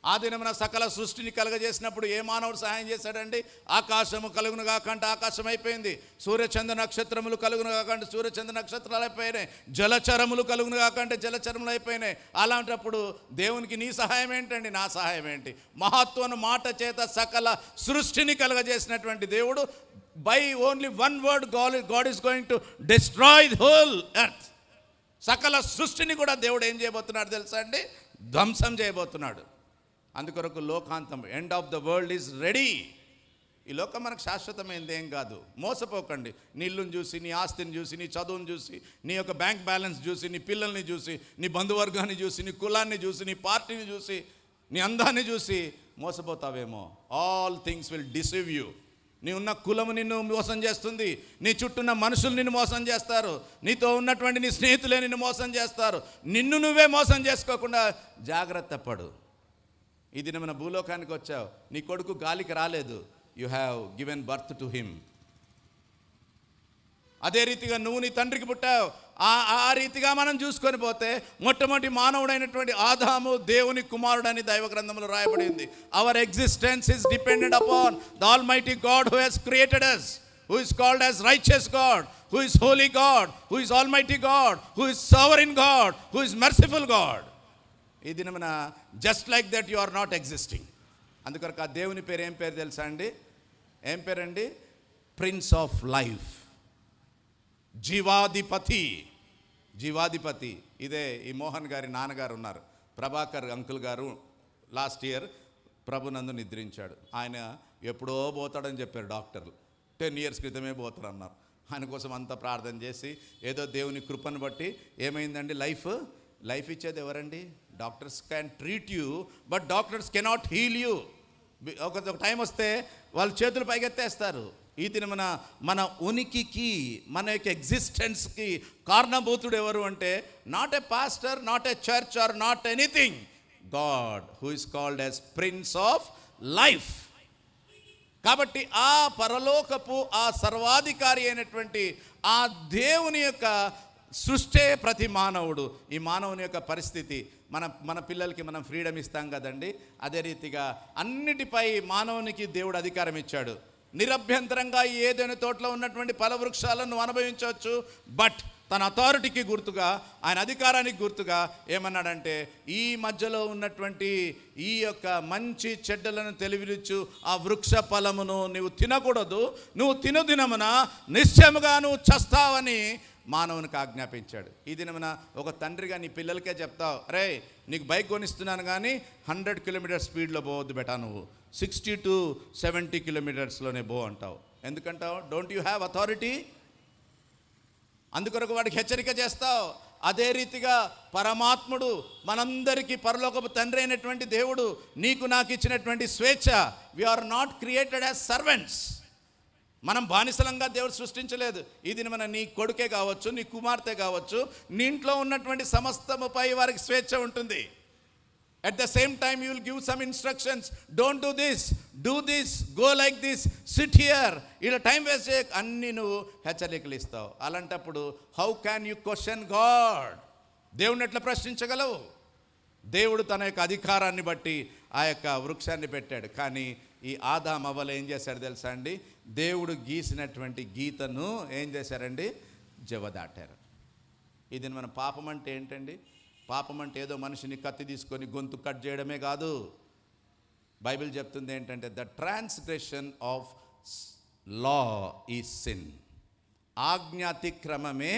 ఆ దినమున సకల సృష్టిని కలుగజేసినప్పుడు ఏ మానవుడు సహాయం చేశాడండి? ఆకాశము కలుగును కాకంటే ఆకాశం అయిపోయింది, సూర్యచంద్ర నక్షత్రములు కలుగును కాకంటే సూర్యచంద్ర నక్షత్రాలు అయిపోయినాయి, జలచరములు కలుగును కాకంటే జలచరములు అయిపోయినాయి. అలాంటప్పుడు దేవునికి నీ సహాయం ఏంటండి, నా సహాయం ఏంటి? మహత్వను మాట చేత సకల సృష్టిని కలుగజేసినటువంటి దేవుడు, by only one word God is going to destroy the whole earth. సకల సృష్టిని కూడా దేవుడు ఏం చేయబోతున్నాడు తెలుసా అండి? ధ్వంసం చేయబోతున్నాడు. అందుకొరకు లోకాంతం, end of the world is ready. ఈ లోకం మనకు శాశ్వతమైనది ఏం కాదు. మోసపోకండి. నీ ఇల్లుని చూసి, నీ ఆస్తిని చూసి, నీ చదువుని చూసి, నీ యొక్క బ్యాంక్ బ్యాలెన్స్ చూసి, నీ పిల్లల్ని చూసి, నీ బంధువర్గాన్ని చూసి, నీ కులాన్ని చూసి, నీ పార్టీని చూసి, నీ అందాన్ని చూసి మోసపోతావేమో. All things will deceive you. నీ ఉన్న కులము నిన్ను మోసం చేస్తుంది, నీ చుట్టూన్న మనుషులు నిన్ను మోసం చేస్తారు, నీతో ఉన్నటువంటి నీ స్నేహితులే నిన్ను మోసం చేస్తారు. నిన్ను నువ్వే మోసం చేసుకోకుండా జాగ్రత్త పడు. ఈ దిన మన భూలోకానికి వచ్చావు, నీ కొడుకు గాలికి రాలేదు, you have given birth to him. అదే రీతిగా నువ్వు నీ తండ్రికి పుట్టావు. ఆ రీతిగా మనం చూసుకొని పోతే మొట్టమొదటి మానవుడైనటువంటి ఆదాము దేవుని కుమారుడని దైవ గ్రంథంలో రాయబడింది. Our existence is dependent upon the almighty God who has created us, who is called as righteous God, who is holy God, who is almighty God, who is sovereign God, who is merciful God. ఈ దినమున just like that you are not existing. అందుకొరకు ఆ దేవుని పేరు ఏం పేరు తెలుసా అండి? ఏం పేరండి? ప్రిన్స్ ఆఫ్ లైఫ్, జీవాధిపతి. జీవాధిపతి. ఇదే ఈ మోహన్ గారి నాన్నగారు ఉన్నారు, ప్రభాకర్ అంకుల్ గారు. లాస్ట్ ఇయర్ ప్రభునందు నిద్రించాడు. ఆయన ఎప్పుడో పోతాడని చెప్పారు డాక్టర్లు. 10 years క్రితమే పోతాడన్నారు. ఆయన కోసం అంతా ప్రార్థన చేసి ఏదో దేవుని కృపను బట్టి ఏమైందండి? లైఫ్ ఇచ్చేది ఎవరండి? Doctors can treat you, but doctors cannot heal you. ఒక టైం వస్తే వాళ్ళు చేతులు పైకెత్తేస్తారు. ఈ దినమున మన ఉనికికి, మన యొక్క ఎగ్జిస్టెన్స్కి కారణభూతుడు ఎవరు అంటే not a pastor, not a church or not anything, God who is called as prince of life. కాబట్టి ఆ పరలోకపు ఆ సర్వాధికారి అయినటువంటి ఆ దేవుని యొక్క సృష్టే ప్రతి మానవుడు. ఈ మానవుని యొక్క పరిస్థితి, మన పిల్లలకి మనం ఫ్రీడమ్ ఇస్తాం కదండి, అదే రీతిగా అన్నిటిపై మానవునికి దేవుడు అధికారం ఇచ్చాడు. నిరభ్యంతరంగా ఏదైనా తోటలో ఉన్నటువంటి ఫలవృక్షాలను అనుభవించవచ్చు. బట్ తన అథారిటీకి గుర్తుగా, ఆయన అధికారానికి గుర్తుగా ఏమన్నాడంటే ఈ మధ్యలో ఉన్నటువంటి ఈ యొక్క మంచి చెడ్డలను తెలివినిచ్చు ఆ వృక్ష ఫలమును నువ్వు తినకూడదు, నువ్వు తినుదినమున నిశ్చయముగా నువ్వు చస్తావని మానవునికి ఆజ్ఞాపించాడు. ఈ దినమున ఒక తండ్రిగా నీ పిల్లలకే చెప్తావు, అరే నీకు బైక్ కొనిస్తున్నాను కానీ 100 kilometers స్పీడ్లో పోవద్దు బెటా, నువ్వు 60 to 70 kilometersలోనే పో అంటావు. ఎందుకంటావు? Don't you have authority? అందుకొరకు వాడికి హెచ్చరిక చేస్తావు. అదే రీతిగా పరమాత్ముడు, మనందరికీ పరలోకపు తండ్రి అయినటువంటి దేవుడు నీకు నాకు ఇచ్చినటువంటి స్వేచ్ఛ. We are not created as servants. మనం బానిసలంగా దేవుడు సృష్టించలేదు. ఇది మన నీ కొడుకే కావచ్చు, నీ కుమార్తె కావచ్చు, నీ ఇంట్లో ఉన్నటువంటి సమస్తముపై వారికి స్వేచ్ఛ ఉంటుంది. At the same time you will give some instructions, don't do this, do this, go like this, sit here, ఇలా టైం వేస్ట్ చేయ అన్ని నువ్వు హెచ్చరికలు ఇస్తావు. అలాంటప్పుడు how can you question God? దేవుని ఎట్లా ప్రశ్నించగలవు? దేవుడు తన యొక్క అధికారాన్ని బట్టి ఆ యొక్క వృక్షాన్ని పెట్టాడు. కానీ ఈ ఆదాం అవ్వలు ఏం చేశాడు తెలుసా అండి? దేవుడు గీసినటువంటి గీతను ఏం చేశారండి? జవదాటారు. ఇది మన పాపం అంటే ఏంటండి? పాపం అంటే ఏదో మనిషిని కత్తి తీసుకొని గొంతు కట్ చేయడమే కాదు. బైబిల్ చెప్తుంది ఏంటంటే the transgression of law is sin. ఆజ్ఞాతిక్రమమే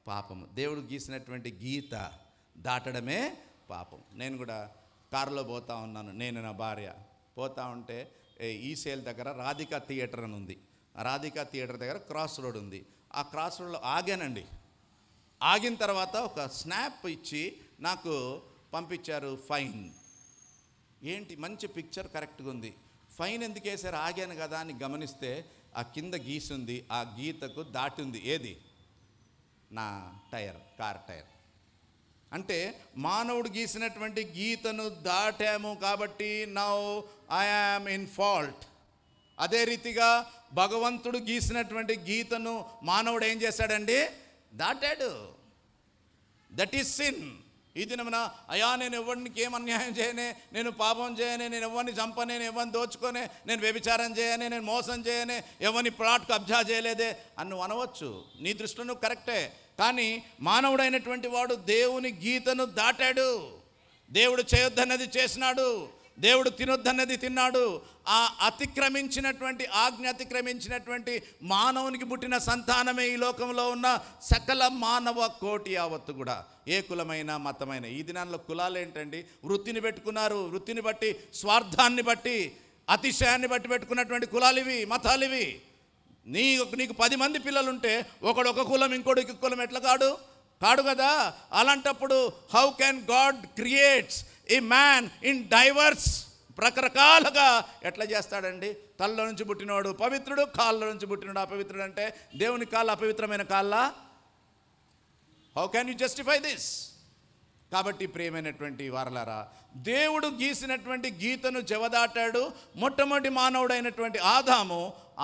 పాపము. దేవుడు గీసినటువంటి గీత దాటడమే పాపం. నేను కూడా కారులో పోతా ఉన్నాను, నేను నా భార్య పోతా ఉంటే ఈసేల్ దగ్గర రాధికా థియేటర్ అని ఉంది. ఆ రాధికా థియేటర్ దగ్గర క్రాస్ రోడ్ ఉంది. ఆ క్రాస్ రోడ్లో ఆగానండి. ఆగిన తర్వాత ఒక స్నాప్ ఇచ్చి నాకు పంపించారు ఫైన్. ఏంటి మంచి పిక్చర్ కరెక్ట్గా ఉంది, ఫైన్ ఎందుకు వేసారు? ఆగాను కదా అని గమనిస్తే ఆ కింద గీసుంది, ఆ గీతకు దాటి ఉంది. ఏది? నా టైర్, కార్ టైర్. అంటే మానవుడు గీసినటువంటి గీతను దాటాము కాబట్టి now I am in fault. అదే రీతిగా భగవంతుడు గీసినటువంటి గీతను మానవుడు ఏం చేశాడండి? దాటాడు. That is sin. ఈ దినమున అయ్యా నేను ఎవరికి ఏం అన్యాయం చేయనే, నేను పాపం చేయనే, నేను ఎవరిని చంపనే, నేను ఎవరిని దోచుకొనే, నేను వ్యభిచారం చేయనే, నేను మోసం చేయనే, ఎవరిని ప్లాట్ కబ్జా చేయలేదే అని నువ్వు అనవచ్చు. నీ దృష్టిలో నువ్వు కరెక్టే. కానీ మానవుడైనటువంటి వాడు దేవుని గీతను దాటాడు. దేవుడు చేయొద్దన్నది చేసినాడు. దేవుడు తినొద్దన్నది తిన్నాడు. ఆ అతిక్రమించినటువంటి ఆజ్ఞ అతిక్రమించినటువంటి మానవునికి పుట్టిన సంతానమే ఈ లోకంలో ఉన్న సకల మానవ కోటి యావత్తు కూడా. ఏ కులమైన మతమైన. ఈ దినాల్లో కులాలు ఏంటండి? వృత్తిని పెట్టుకున్నారు. వృత్తిని బట్టి, స్వార్థాన్ని బట్టి, అతిశయాన్ని బట్టి పెట్టుకున్నటువంటి కులాలు ఇవి, మతాలు ఇవి. నీకు 10 మంది పిల్లలుంటే ఒకడు ఒక కులం, ఇంకోటి ఒక కులం ఎట్లా కాడు కదా. అలాంటప్పుడు how can God creates a man in divorce, రకరకాలుగా ఎట్లా చేస్తాడండి? తలలో నుంచి పుట్టినవాడు పవిత్రుడు, కాళ్ళ నుంచి పుట్టినవాడు అపవిత్రుడు. అంటే దేవుని కాళ్ళ అపవిత్రమైన కాళ్ళ? How can you justify this? కాబట్టి ప్రియమైనటువంటి వారలారా, దేవుడు గీసినటువంటి గీతను జవదాటాడు. మొట్టమొదటి మానవుడైనటువంటి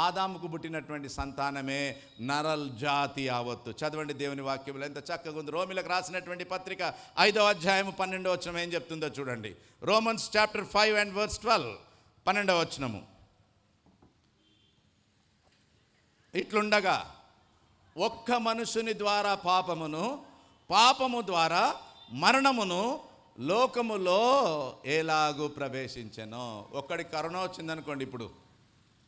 ఆదాముకు పుట్టినటువంటి సంతానమే నరల్ జాతి యావత్తు. చదవండి దేవుని వాక్యంలో ఎంత చక్కగా ఉంది. రోమిలకు రాసినటువంటి పత్రిక 5వ అధ్యాయం 12వ వచనం ఏం చెప్తుందో చూడండి. రోమన్స్ చాప్టర్ 5 and verse 12, 12వ వచనము. ఇట్లుండగా ఒక్క మనుషుని ద్వారా పాపము ద్వారా మరణమును లోకములో ఎలాగూ ప్రవేశించెనో. ఒక్కడికి కరోనా వచ్చిందనుకోండి. ఇప్పుడు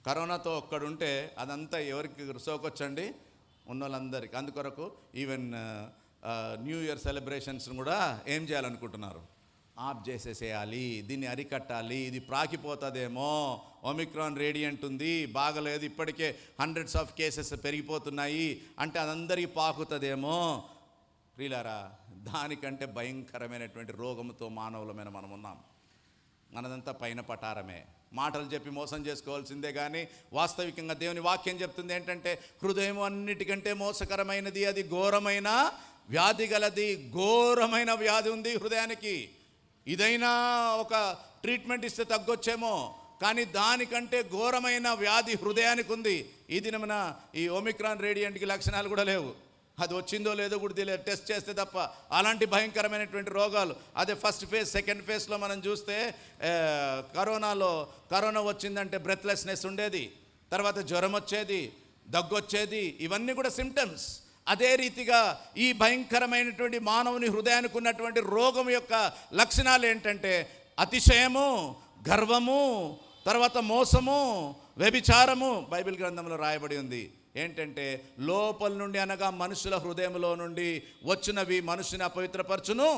కరోనాతో ఒక్కడుంటే అదంతా ఎవరికి సోకొచ్చండి? ఉన్న వాళ్ళందరికీ. అందుకొరకు ఈవెన్ న్యూ ఇయర్ సెలబ్రేషన్స్ కూడా ఏం చేయాలనుకుంటున్నారు? ఆఫ్ చేసేసేయాలి, దీన్ని అరికట్టాలి, ఇది ప్రాకిపోతుందేమో, ఒమిక్రాన్ రేడియంట్ ఉంది, బాగలేదు, ఇప్పటికే హండ్రెడ్స్ ఆఫ్ కేసెస్ పెరిగిపోతున్నాయి అంటే అదందరికీ పాకుతుందేమో. ప్రియులారా, దానికంటే భయంకరమైనటువంటి రోగంతో మానవులమైన మనం ఉన్నాం. మనదంతా పైన పటారమే. మాటలు చెప్పి మోసం చేసుకోవాల్సిందే కానీ వాస్తవికంగా దేవుని వాక్యం చెప్తుంది ఏంటంటే, హృదయం అన్నిటికంటే మోసకరమైనది, అది ఘోరమైన వ్యాధి గలది. ఘోరమైన వ్యాధి ఉంది హృదయానికి. ఇదైనా ఒక ట్రీట్మెంట్ ఇస్తే తగ్గొచ్చేమో, కానీ దానికంటే ఘోరమైన వ్యాధి హృదయానికి ఉంది. ఈ దినమున ఈ ఒమిక్రాన్ రేడియంట్కి లక్షణాలు కూడా లేవు. అది వచ్చిందో లేదో కూడా తెలియదు, టెస్ట్ చేస్తే తప్ప. అలాంటి భయంకరమైనటువంటి రోగాలు. అదే ఫస్ట్ ఫేజ్, సెకండ్ ఫేజ్లో మనం చూస్తే కరోనా వచ్చిందంటే బ్రెత్లెస్నెస్ ఉండేది, తర్వాత జ్వరం వచ్చేది, దగ్గు వచ్చేది, ఇవన్నీ కూడా సిమ్టమ్స్. అదే రీతిగా ఈ భయంకరమైనటువంటి మానవుని హృదయానికి ఉన్నటువంటి రోగం యొక్క లక్షణాలు ఏంటంటే అతిశయము, గర్వము, తర్వాత మోసము, వ్యభిచారము. బైబిల్ గ్రంథంలో రాయబడి ఉంది ఏంటంటే, లోపల నుండి అనగా మనుషుల హృదయంలో నుండి వచ్చినవి మనుషుని అపవిత్రపరచును.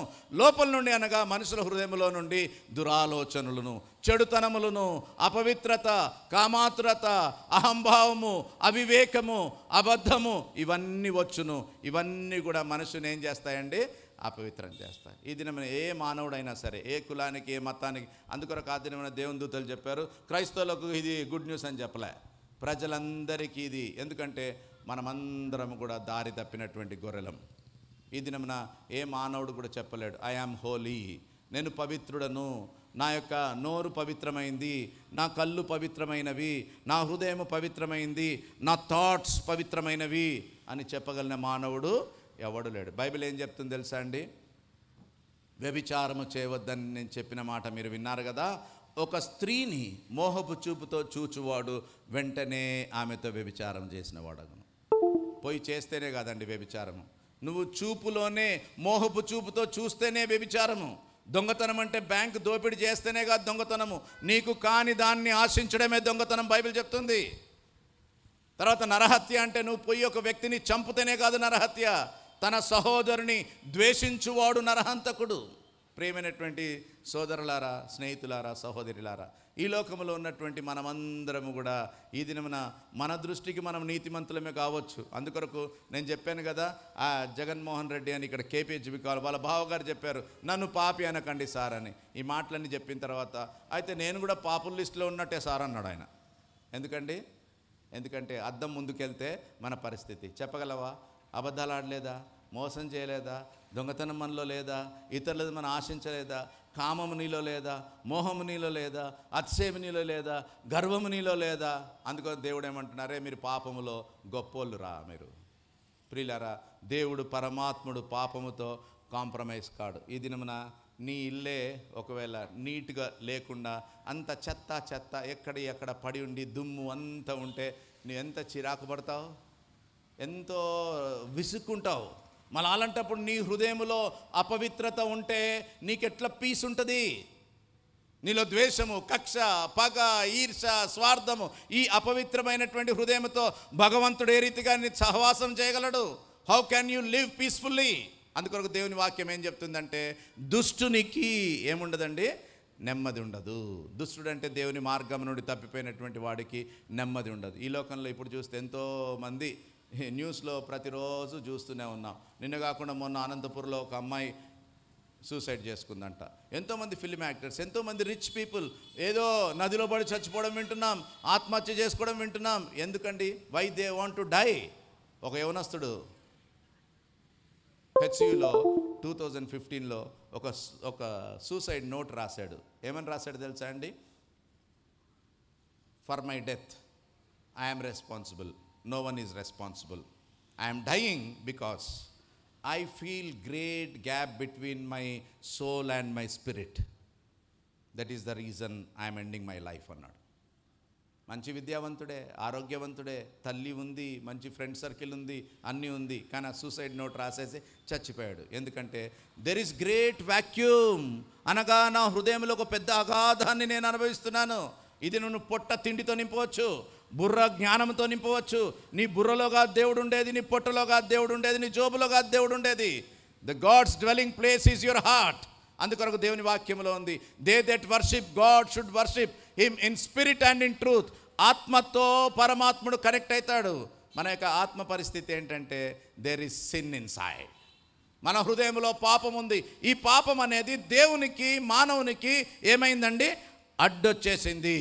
లోపల నుండి అనగా మనుషుల హృదయంలో నుండి దురాలోచనలను, చెడుతనములను, అపవిత్రత, కామాతురత, అహంభావము, అవివేకము, అబద్ధము, ఇవన్నీ వచ్చును. ఇవన్నీ కూడా మనుషుని ఏం చేస్తాయండి? అపవిత్రం చేస్తాయి. ఈ దినమైన ఏ మానవుడైనా సరే, ఏ కులానికి, ఏ మతానికి. అందుకొరకు ఆ దినమైన దేవుని దూతలు చెప్పారు, క్రైస్తవులకు ఇది గుడ్ న్యూస్ అని చెప్పలే, ప్రజలందరికీ ఇది. ఎందుకంటే మనమందరం కూడా దారి తప్పినటువంటి గొర్రెలం. ఈ దినమున ఏ మానవుడు కూడా చెప్పలేడు, ఐ యామ్ హోలీ, నేను పవిత్రుడను, నా యొక్క నోరు పవిత్రమైంది, నా కళ్ళు పవిత్రమైనవి, నా హృదయం పవిత్రమైంది, నా థాట్స్ పవిత్రమైనవి అని చెప్పగలిగిన మానవుడు ఎవడు లేడు. బైబిల్ ఏం చెప్తుంది తెలుసా అండి? వ్యభిచారము చేయవద్దని నేను చెప్పిన మాట మీరు విన్నారు కదా. ఒక స్త్రీని మోహపు చూపుతో చూచువాడు వెంటనే ఆమెతో వ్యభిచారం చేసిన వాడగును. పోయి చేస్తేనే కాదండి వ్యభిచారము, నువ్వు చూపులోనే మోహపు చూపుతో చూస్తేనే వ్యభిచారము. దొంగతనం అంటే బ్యాంకు దోపిడీ చేస్తేనే కాదు దొంగతనము, నీకు కాని దాన్ని ఆశించడమే దొంగతనం బైబిల్ చెప్తుంది. తర్వాత నరహత్య అంటే నువ్వు పోయి ఒక వ్యక్తిని చంపుతేనే కాదు నరహత్య, తన సహోదరుని ద్వేషించువాడు నరహంతకుడు. ప్రియమైనటువంటి సోదరులారా, స్నేహితులారా, సహోదరులారా, ఈ లోకంలో ఉన్నటువంటి మనమందరము కూడా ఈ దినమున మన దృష్టికి మనం నీతిమంతులమే కావచ్చు. అందుకొరకు నేను చెప్పాను కదా, ఆ జగన్మోహన్ రెడ్డి అని ఇక్కడ కేపీహెచ్బి కావాలి, వాళ్ళ బావగారు చెప్పారు, నన్ను పాపి అనకండి సార్ అని. ఈ మాటలన్నీ చెప్పిన తర్వాత అయితే నేను కూడా పాపుల లిస్టులో ఉన్నట్టే సార్ అన్నాడు ఆయన. ఎందుకంటే అద్దం ముందుకెళ్తే మన పరిస్థితి. చెప్పగలవా? అబద్ధాలు ఆడలేదా? మోసం చేయలేదా? దొంగతనం మనలో లేదా? ఇతరులది మనం ఆశించలేదా? కామము నీలో లేదా? మోహము నీలో లేదా? అతిశయము నీలో లేదా? గర్వము నీలో లేదా? అందుకని దేవుడు ఏమంటున్నారే, మీరు పాపములో గొప్పోళ్ళు రా మీరు. ప్రియులారా, దేవుడు పరమాత్ముడు పాపముతో కాంప్రమైజ్ కాడు. ఈ దినమున నీ ఇల్లే ఒకవేళ నీట్గా లేకుండా అంత చెత్త ఎక్కడ పడి ఉండి దుమ్ము అంతా ఉంటే నువ్వు ఎంత చిరాకు పడతావు, ఎంతో విసుక్కుంటావు. మళ్ళీ అలాంటప్పుడు నీ హృదయంలో అపవిత్రత ఉంటే నీకెట్లా పీస్ ఉంటుంది? నీలో ద్వేషము, కక్ష, పగ, ఈర్ష, స్వార్థము, ఈ అపవిత్రమైనటువంటి హృదయంతో భగవంతుడు ఏ రీతిగా సహవాసం చేయగలడు? How can you live peacefully? అందుకొరకు దేవుని వాక్యం ఏం చెప్తుందంటే, దుష్టునికి ఏముండదండి? నెమ్మది ఉండదు. దుష్టుడు అంటే దేవుని మార్గం నుండి తప్పిపోయినటువంటి వాడికి నెమ్మది ఉండదు. ఈ లోకంలో ఇప్పుడు చూస్తే ఎంతోమంది న్యూస్లో ప్రతిరోజు చూస్తూనే ఉన్నాం. నిన్న కాకుండా మొన్న అనంతపురంలో ఒక అమ్మాయి సూసైడ్ చేసుకుందంట. ఎంతోమంది ఫిల్మ్ యాక్టర్స్, ఎంతోమంది రిచ్ పీపుల్ ఏదో నదిలో పడి చచ్చిపోవడం వింటున్నాం, ఆత్మహత్య చేసుకోవడం వింటున్నాం. ఎందుకండి? Why they want to die. ఒక యవనస్తుడు హెచ్యులో 2015లో ఒక సూసైడ్ నోట్ రాశాడు. ఏమని రాశాడు తెలుసా అండి? For my death I'm responsible, no one is responsible. I'm dying because I feel great gap between my soul and my spirit. That is the reason I am ending my life అన్నాడు. మంచి విద్యావంతుడే, ఆరోగ్యవంతుడే, తల్లి ఉంది, మంచి ఫ్రెండ్ సర్కిల్ ఉంది, అన్నీ ఉంది. కానీ ఆ సూసైడ్ నోట్ రాసేసి చచ్చిపోయాడు. ఎందుకంటే దెర్ ఈస్ గ్రేట్ వాక్యూమ్, అనగా నా హృదయంలో ఒక పెద్ద అగాధాన్ని నేను అనుభవిస్తున్నాను. ఇది నువ్వు పొట్ట తిండితో నింపవచ్చు, బుర్ర జ్ఞానంతో నింపవచ్చు. నీ బుర్రలో కాదు దేవుడు ఉండేది, నీ పొట్టలో కాదు దేవుడు ఉండేది, నీ జోబులో కాదు దేవుడు ఉండేది. The God's dwelling place is your heart. అందుకొరకు దేవుని వాక్యంలో ఉంది, they that worship God should worship him in spirit and in truth. ఆత్మతో పరమాత్ముడు కనెక్ట్ అవుతాడు. మన యొక్క ఆత్మ పరిస్థితి ఏంటంటే, there is sin inside. మన హృదయంలో పాపం ఉంది. ఈ పాపం అనేది దేవునికి, మానవునికి ఏమైందండి? అడ్డొచ్చేసింది.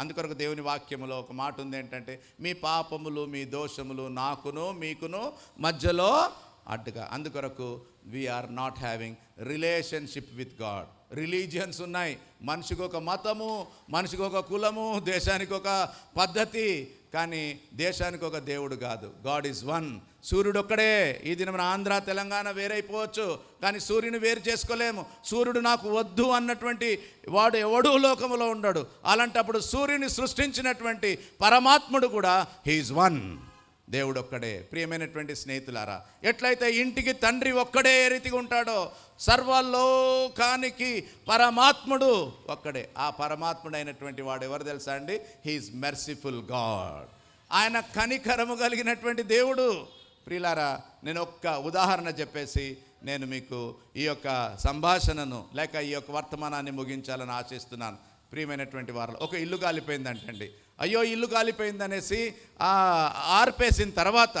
అందుకొరకు దేవుని వాక్యములో ఒక మాట ఉంది ఏంటంటే, మీ పాపములు, మీ దోషములు నాకును మీకును మధ్యలో అడ్డుగా. అందుకొరకు we're not having relationship with God. Religions ఉన్నాయి, మనిషికి ఒక మతము, మనిషికి ఒక కులము, దేశానికి ఒక పద్ధతి, కానీ దేశానికి ఒక దేవుడు కాదు. God is one. సూర్యుడు ఒక్కడే. ఈ దినం ఆంధ్ర, తెలంగాణ వేరైపోవచ్చు, కానీ సూర్యుని వేరు చేసుకోలేము. సూర్యుడు నాకు వద్దు అన్నటువంటి వాడు ఎవడూ లోకములో ఉండడు. అలాంటప్పుడు సూర్యుని సృష్టించినటువంటి పరమాత్ముడు కూడా హీఈస్ వన్. దేవుడు ఒక్కడే. ప్రియమైనటువంటి స్నేహితులారా, ఎట్లయితే ఇంటికి తండ్రి ఒక్కడే ఏ రీతిగా ఉంటాడో, సర్వలోకానికి పరమాత్ముడు ఒక్కడే. ఆ పరమాత్ముడు అయినటువంటి వాడు ఎవరు తెలుసా అండి? He is merciful God. ఆయన కనికరము కలిగినటువంటి దేవుడు. ప్రియులారా, నేను ఒక్క ఉదాహరణ చెప్పేసి నేను మీకు ఈ యొక్క సంభాషణను లేక ఈ యొక్క వర్తమానాన్ని ముగించాలని ఆశిస్తున్నాను. ప్రియమైనటువంటి వారు, ఒక ఇల్లు కాలిపోయిందంటండి. అయ్యో ఇల్లు కాలిపోయిందనేసి ఆర్పేసిన తర్వాత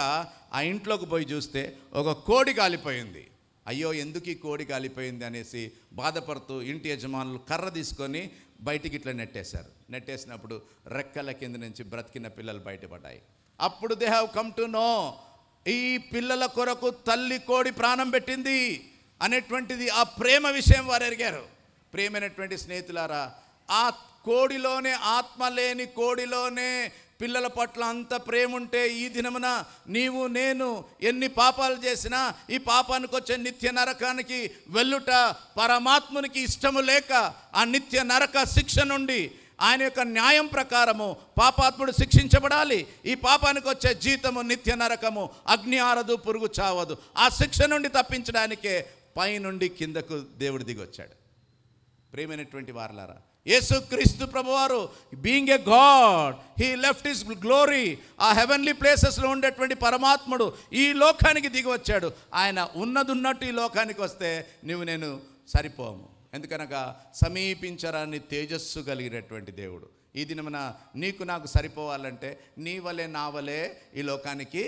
ఆ ఇంట్లోకి పోయి చూస్తే ఒక కోడి కాలిపోయింది. అయ్యో ఎందుకు ఈ కోడి కాలిపోయింది అనేసి బాధపడుతూ ఇంటి యజమానులు కర్ర తీసుకొని బయటికి ఇట్లా నెట్టేశారు. నెట్టేసినప్పుడు రెక్కల కింద నుంచి బ్రతికిన పిల్లలు బయటపడ్డాయి. అప్పుడు they have come to know, ఈ పిల్లల కొరకు తల్లి కోడి ప్రాణం పెట్టింది అనేటువంటిది, ఆ ప్రేమ విషయం వారు ఎరిగారు. ప్రేమైనటువంటి స్నేహితులారా, ఆ కోడిలోనే, ఆత్మ లేని కోడిలోనే పిల్లల పట్ల అంత ప్రేమ ఉంటే, ఈ దినమున నీవు నేను ఎన్ని పాపాలు చేసినా ఈ పాపానికి వచ్చే నిత్య నరకానికి వెళ్ళుట పరమాత్మునికి ఇష్టము లేక, ఆ నిత్య నరక శిక్ష నుండి ఆయన యొక్క న్యాయం ప్రకారము పాపాత్ముడు శిక్షించబడాలి. ఈ పాపానికి వచ్చే జీతము నిత్య నరకము, అగ్ని ఆరదు, పురుగు చావదు. ఆ శిక్ష నుండి తప్పించడానికే పైనుండి కిందకు దేవుడు దిగొచ్చాడు. ప్రియమైనటువంటి వారలారా, యేసుక్రీస్తు ప్రభువారు being a God, he left his glory. ఆ హెవెన్లీ ప్లేసెస్లో ఉండేటువంటి పరమాత్ముడు ఈ లోకానికి దిగి వచ్చాడు. ఆయన ఉన్నట్టు ఈ లోకానికి వస్తే నువ్వు నేను సరిపోము. ఎందుకనగా సమీపించరాని తేజస్సు కలిగినటువంటి దేవుడు. ఈ దినమున నీకు నాకు సరిపోవాలంటే నీ వలే నా వలే ఈ లోకానికి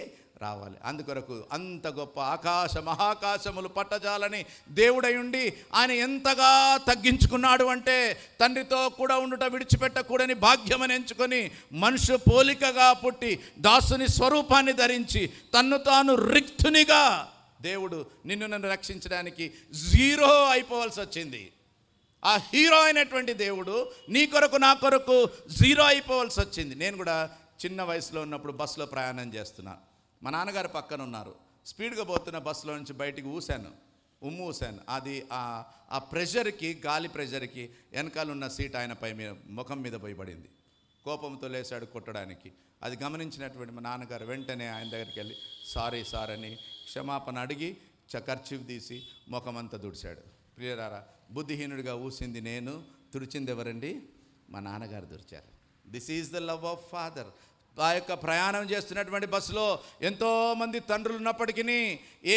రావాలి. అందుకొరకు అంత గొప్ప ఆకాశ మహాకాశములు పట్టజాలని దేవుడై ఉండి ఆయన ఎంతగా తగ్గించుకున్నాడు అంటే, తండ్రితో కూడా ఉండుట విడిచిపెట్టకూడని భాగ్యమని ఎంచుకొని మనుష్య పోలికగా పుట్టి దాసుని స్వరూపాన్ని ధరించి తన్ను తాను రిక్తునిగా దేవుడు నిన్ను నన్ను రక్షించడానికి జీరో అయిపోవాల్సి వచ్చింది. ఆ హీరో అయినటువంటి దేవుడు నీ కొరకు నా కొరకు జీరో అయిపోవాల్సి వచ్చింది. నేను కూడా చిన్న వయసులో ఉన్నప్పుడు బస్సులో ప్రయాణం చేస్తున్నా. మా నాన్నగారు పక్కన ఉన్నారు. స్పీడ్గా పోతున్న బస్సులో నుంచి బయటికి ఊసాను. అది ఆ ప్రెషర్కి, గాలి ప్రెషర్కి వెనకాల ఉన్న సీట్ ఆయన ముఖం మీద పోయి పడింది. కోపంతో లేచాడు కొట్టడానికి. అది గమనించినటువంటి మా నాన్నగారు వెంటనే ఆయన దగ్గరికి వెళ్ళి సారీ సార్ అని క్షమాపణ అడిగి కర్చీఫ్ తీసి ముఖమంతా దుడిచాడు. ప్రియరారా, బుద్ధిహీనుడిగా ఊసింది నేను, తుడిచింది ఎవరండి? మా నాన్నగారు తుడిచారు. This is the love of father. ఆ యొక్క ప్రయాణం చేస్తున్నటువంటి బస్సులో ఎంతోమంది తండ్రులు ఉన్నప్పటికీ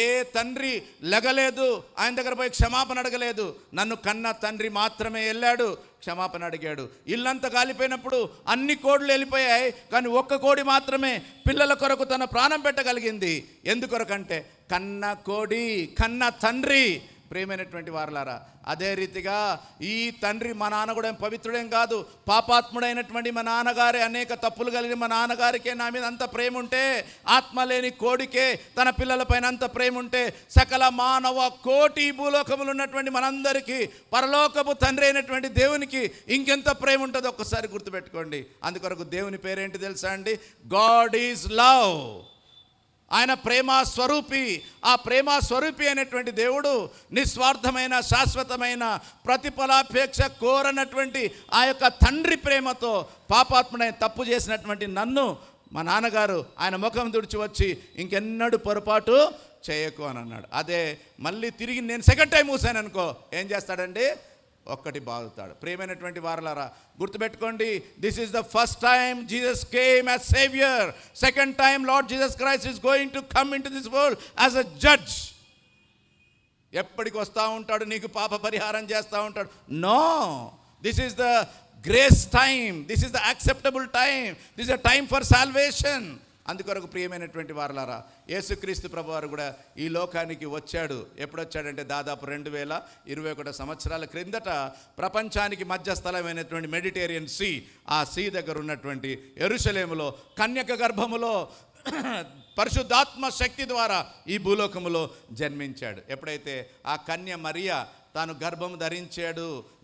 ఏ తండ్రి లెగలేదు, ఆయన దగ్గర పోయి క్షమాపణ అడగలేదు. నన్ను కన్న తండ్రి మాత్రమే వెళ్ళాడు, క్షమాపణ అడిగాడు. ఇల్లంతా కాలిపోయినప్పుడు అన్ని కోళ్ళు వెళ్ళిపోయాయి, కానీ ఒక్క కోడి మాత్రమే పిల్లల కొరకు తన ప్రాణం పెట్టగలిగింది. ఎందుకొరకంటే కన్న కోడి, కన్న తండ్రి. ప్రియమైనటువంటి వారలారా, అదే రీతిగా ఈ తండ్రి, మా నాన్న కూడా పవిత్రుడేం కాదు, పాపాత్ముడైనటువంటి మా నాన్నగారే, అనేక తప్పులు కలిగిన మా నాన్నగారికే నా మీద అంత ప్రేమ ఉంటే, ఆత్మ లేని కోడికే తన పిల్లల పైన అంత ప్రేమ ఉంటే, సకల మానవ కోటి భూలోకములు ఉన్నటువంటి మనందరికీ పరలోకపు తండ్రి అయినటువంటి దేవునికి ఇంకెంత ప్రేమ ఉంటుందో ఒక్కసారి గుర్తుపెట్టుకోండి. అందుకొరకు దేవుని పేరేంటి తెలుసా అండి? God is love. ఆయన ప్రేమ స్వరూపి. ఆ ప్రేమ స్వరూపి అయినటువంటి దేవుడు నిస్వార్థమైన, శాశ్వతమైన, ప్రతిఫలాపేక్ష కోరనటువంటి ఆ యొక్క తండ్రి ప్రేమతో పాపాత్ముడైన, తప్పు చేసినటువంటి నన్ను మా నాన్నగారు ఆయన ముఖం తుడిచి వచ్చి ఇంకెన్నడూ పొరపాటు చేయకు అని అన్నాడు. అదే మళ్ళీ తిరిగి నేను సెకండ్ టైం మూసాను అనుకో, ఏం చేస్తాడండి? ఒక్కటి బాగుతాడు. ప్రియమైనటువంటి వారలారా, గుర్తుపెట్టుకోండి, this is the first time Jesus came as saviour. Second time Lord Jesus Christ is going to come into this world as a judge. ఎప్పటికి వస్తూ ఉంటాడు, నీకు పాప పరిహారం చేస్తూ ఉంటాడు. No, this is the grace time, this is the acceptable time, this is the time for salvation. అందుకొరకు ప్రియమైనటువంటి వారలారా, యేసుక్రీస్తు ప్రభువారు కూడా ఈ లోకానికి వచ్చాడు. ఎప్పుడు వచ్చాడంటే దాదాపు 2021 సంవత్సరాల క్రిందట ప్రపంచానికి మధ్యస్థలమైనటువంటి మెడిటేరియన్ సీ, ఆ సీ దగ్గర ఉన్నటువంటి యెరూషలేములో కన్యక గర్భములో పరిశుద్ధాత్మ శక్తి ద్వారా ఈ భూలోకములో జన్మించాడు. ఎప్పుడైతే ఆ కన్య మరియా తాను గర్భం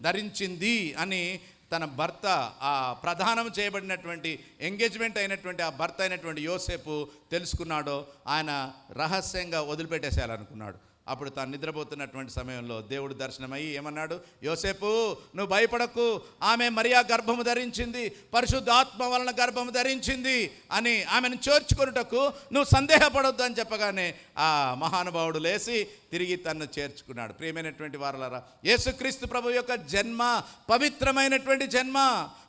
ధరించింది అని తన భర్త, ఆ ప్రధానం చేయబడినటువంటి ఎంగేజ్మెంట్ అయినటువంటి ఆ భర్త అయినటువంటి యోసేపు తెలుసుకున్నాడో, ఆయన రహస్యంగా వదిలిపెట్టేసేయాలనుకున్నాడు. అప్పుడు తాను నిద్రపోతున్నటువంటి సమయంలో దేవుడు దర్శనమయ్యి ఏమన్నాడు? యోసేపు, నువ్వు భయపడకు, ఆమె మరియా గర్భము ధరించింది, పరిశుద్ధాత్మ వలన గర్భము ధరించింది అని ఆమెను చేర్చుకొనుటకు నువ్వు సందేహపడొద్దు అని చెప్పగానే ఆ మహానుభావుడు లేచి తిరిగి తన్ను చేర్చుకున్నాడు. ప్రియమైనటువంటి వారలారా, యేసుక్రీస్తు ప్రభు యొక్క జన్మ పవిత్రమైనటువంటి జన్మ.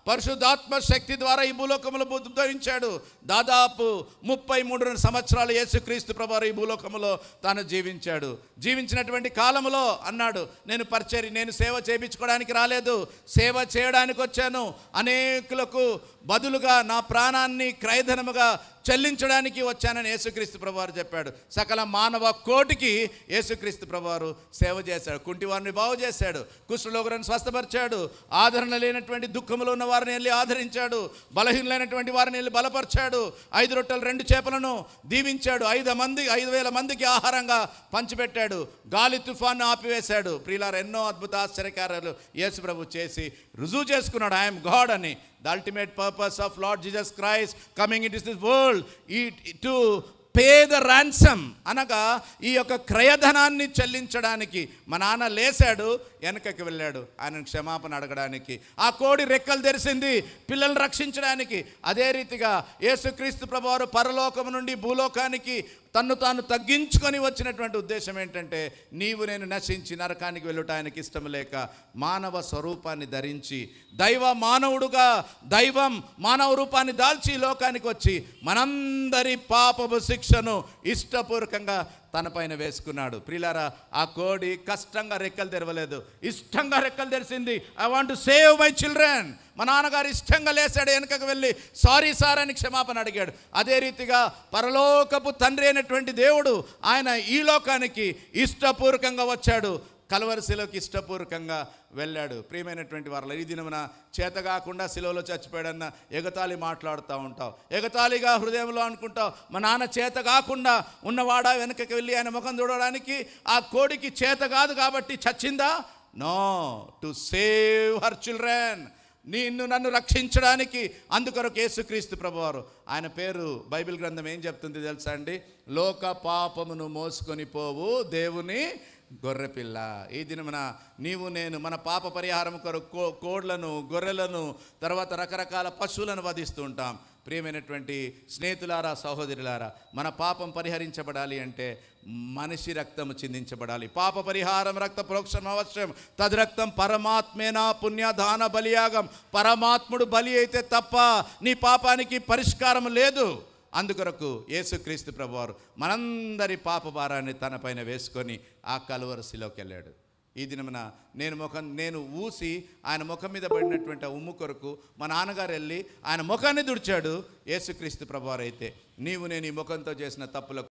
పరిశుద్ధాత్మ శక్తి ద్వారా ఈ భూలోకములో ధరించాడు. దాదాపు 33 సంవత్సరాలు యేసుక్రీస్తు ప్రభువారు ఈ భూలోకములో తాను జీవించాడు. జీవించినటువంటి కాలములో అన్నాడు, నేను సేవ చేయించుకోవడానికి రాలేదు, సేవ చేయడానికి వచ్చాను. అనేకులకు బదులుగా నా ప్రాణాన్ని క్రయధనముగా చెల్లించడానికి వచ్చానని యేసుక్రీస్తు ప్రభువారు చెప్పాడు. సకల మానవ కోటికి యేసుక్రీస్తు ప్రభువారు సేవ చేశాడు. కుంటివారిని బాగు చేశాడు, కుష్ఠరోగులను స్వస్థపరిచాడు, ఆదరణ లేనటువంటి దుఃఖములో ఉన్న వారిని వెళ్ళి ఆదరించాడు, బలహీనులైనటువంటి వారిని వెళ్ళి బలపరిచాడు, 5 రొట్టెలు 2 చేపలను దీవించాడు, 5,000 మందికి ఆహారంగా పంచిపెట్టాడు, గాలి తుఫాను ఆపివేశాడు. ప్రియులారా, ఎన్నో అద్భుత ఆశ్చర్యకార్యాలు యేసు ప్రభు చేసి రుజువు చేసుకున్నాడు ఐఎమ్ గాడ్ అని. The ultimate purpose of Lord Jesus Christ coming into this world to pay the ransom, అనగా ఈ యొక్క క్రయధనాన్ని చెల్లించడానికి మా నాన్న లేచాడు, వెనకకి వెళ్ళాడు ఆయనను క్షమాపణ అడగడానికి. ఆ కోడి రెక్కలు తెరిసింది పిల్లల్ని రక్షించడానికి. అదే రీతిగా యేసుక్రీస్తు ప్రభువారు పరలోకము నుండి భూలోకానికి తన్ను తాను తగ్గించుకొని వచ్చినటువంటి ఉద్దేశం ఏంటంటే, నీవు నేను నశించి నరకానికి వెళ్ళుట ఆయనకి ఇష్టం లేక మానవ స్వరూపాన్ని ధరించి మానవుడుగా దైవం మానవ రూపాన్ని దాల్చి లోకానికి వచ్చి మనందరి పాపపు శిక్షను ఇష్టపూర్వకంగా తన పైన వేసుకున్నాడు. ప్రియులారా, ఆ కోడి కష్టంగా రెక్కలు తెరవలేదు, ఇష్టంగా రెక్కలు తెరిచింది. I want to save my children. మా నాన్నగారు ఇష్టంగా లేచాడు, వెనకకు వెళ్ళి సారీ సార్ అని క్షమాపణ అడిగాడు. అదే రీతిగా పరలోకపు తండ్రి అయినటువంటి దేవుడు ఆయన ఈ లోకానికి ఇష్టపూర్వకంగా వచ్చాడు, కల్వరి శిలువకి ఇష్టపూర్వకంగా వెళ్ళాడు. ప్రియమైనటువంటి వారు, ఈ దినమున చేత కాకుండా శిలువలో చచ్చిపోయాడన్న ఎగతాళి మాట్లాడుతూ ఉంటావు, ఎగతాళిగా హృదయంలో అనుకుంటావు, మా నాన్న చేత కాకుండా ఉన్నవాడా వెనకకి వెళ్ళి ఆయన ముఖం చూడడానికి? ఆ కోడికి చేత కాదు కాబట్టి చచ్చిందా? No, to save her children, నన్ను రక్షించడానికి. అందుకొరకు యేసుక్రీస్తు ప్రభువారు, ఆయన పేరు బైబిల్ గ్రంథం ఏం చెప్తుంది తెలుసా అండి? లోక పాపమును మోసుకొని పోవు దేవుని గొర్రెపిల్ల. ఈ దినమున నీవు నేను మన పాప పరిహారం కొరకు కోడ్లను, గొర్రెలను, తర్వాత రకరకాల పశువులను వధిస్తూ ఉంటాం. ప్రియమైనటువంటి స్నేహితులారా, సహోదరులారా, మన పాపం పరిహరించబడాలి అంటే మనిషి రక్తము చిందించబడాలి. పాప పరిహారం రక్త ప్రోక్షణం అవశ్యం. తద్రక్తం పరమాత్మేనా పుణ్యదాన బలియాగం. పరమాత్ముడు బలి అయితే తప్ప నీ పాపానికి పరిష్కారం లేదు. అందుకొరకు యేసుక్రీస్తు ప్రభువారు మనందరి పాప భారాన్ని తన పైన వేసుకొని ఆ కలువరసిలోకి వెళ్ళాడు. ఈ దినమున నేను ఊసి ఆయన ముఖం మీద పడినటువంటి ఉమ్ము కొరకు మా నాన్నగారు వెళ్ళి ఆయన ముఖాన్ని దుడిచాడు. యేసుక్రీస్తు ప్రభువారు అయితే నీవు నేను ఈ ముఖంతో చేసిన తప్పులకు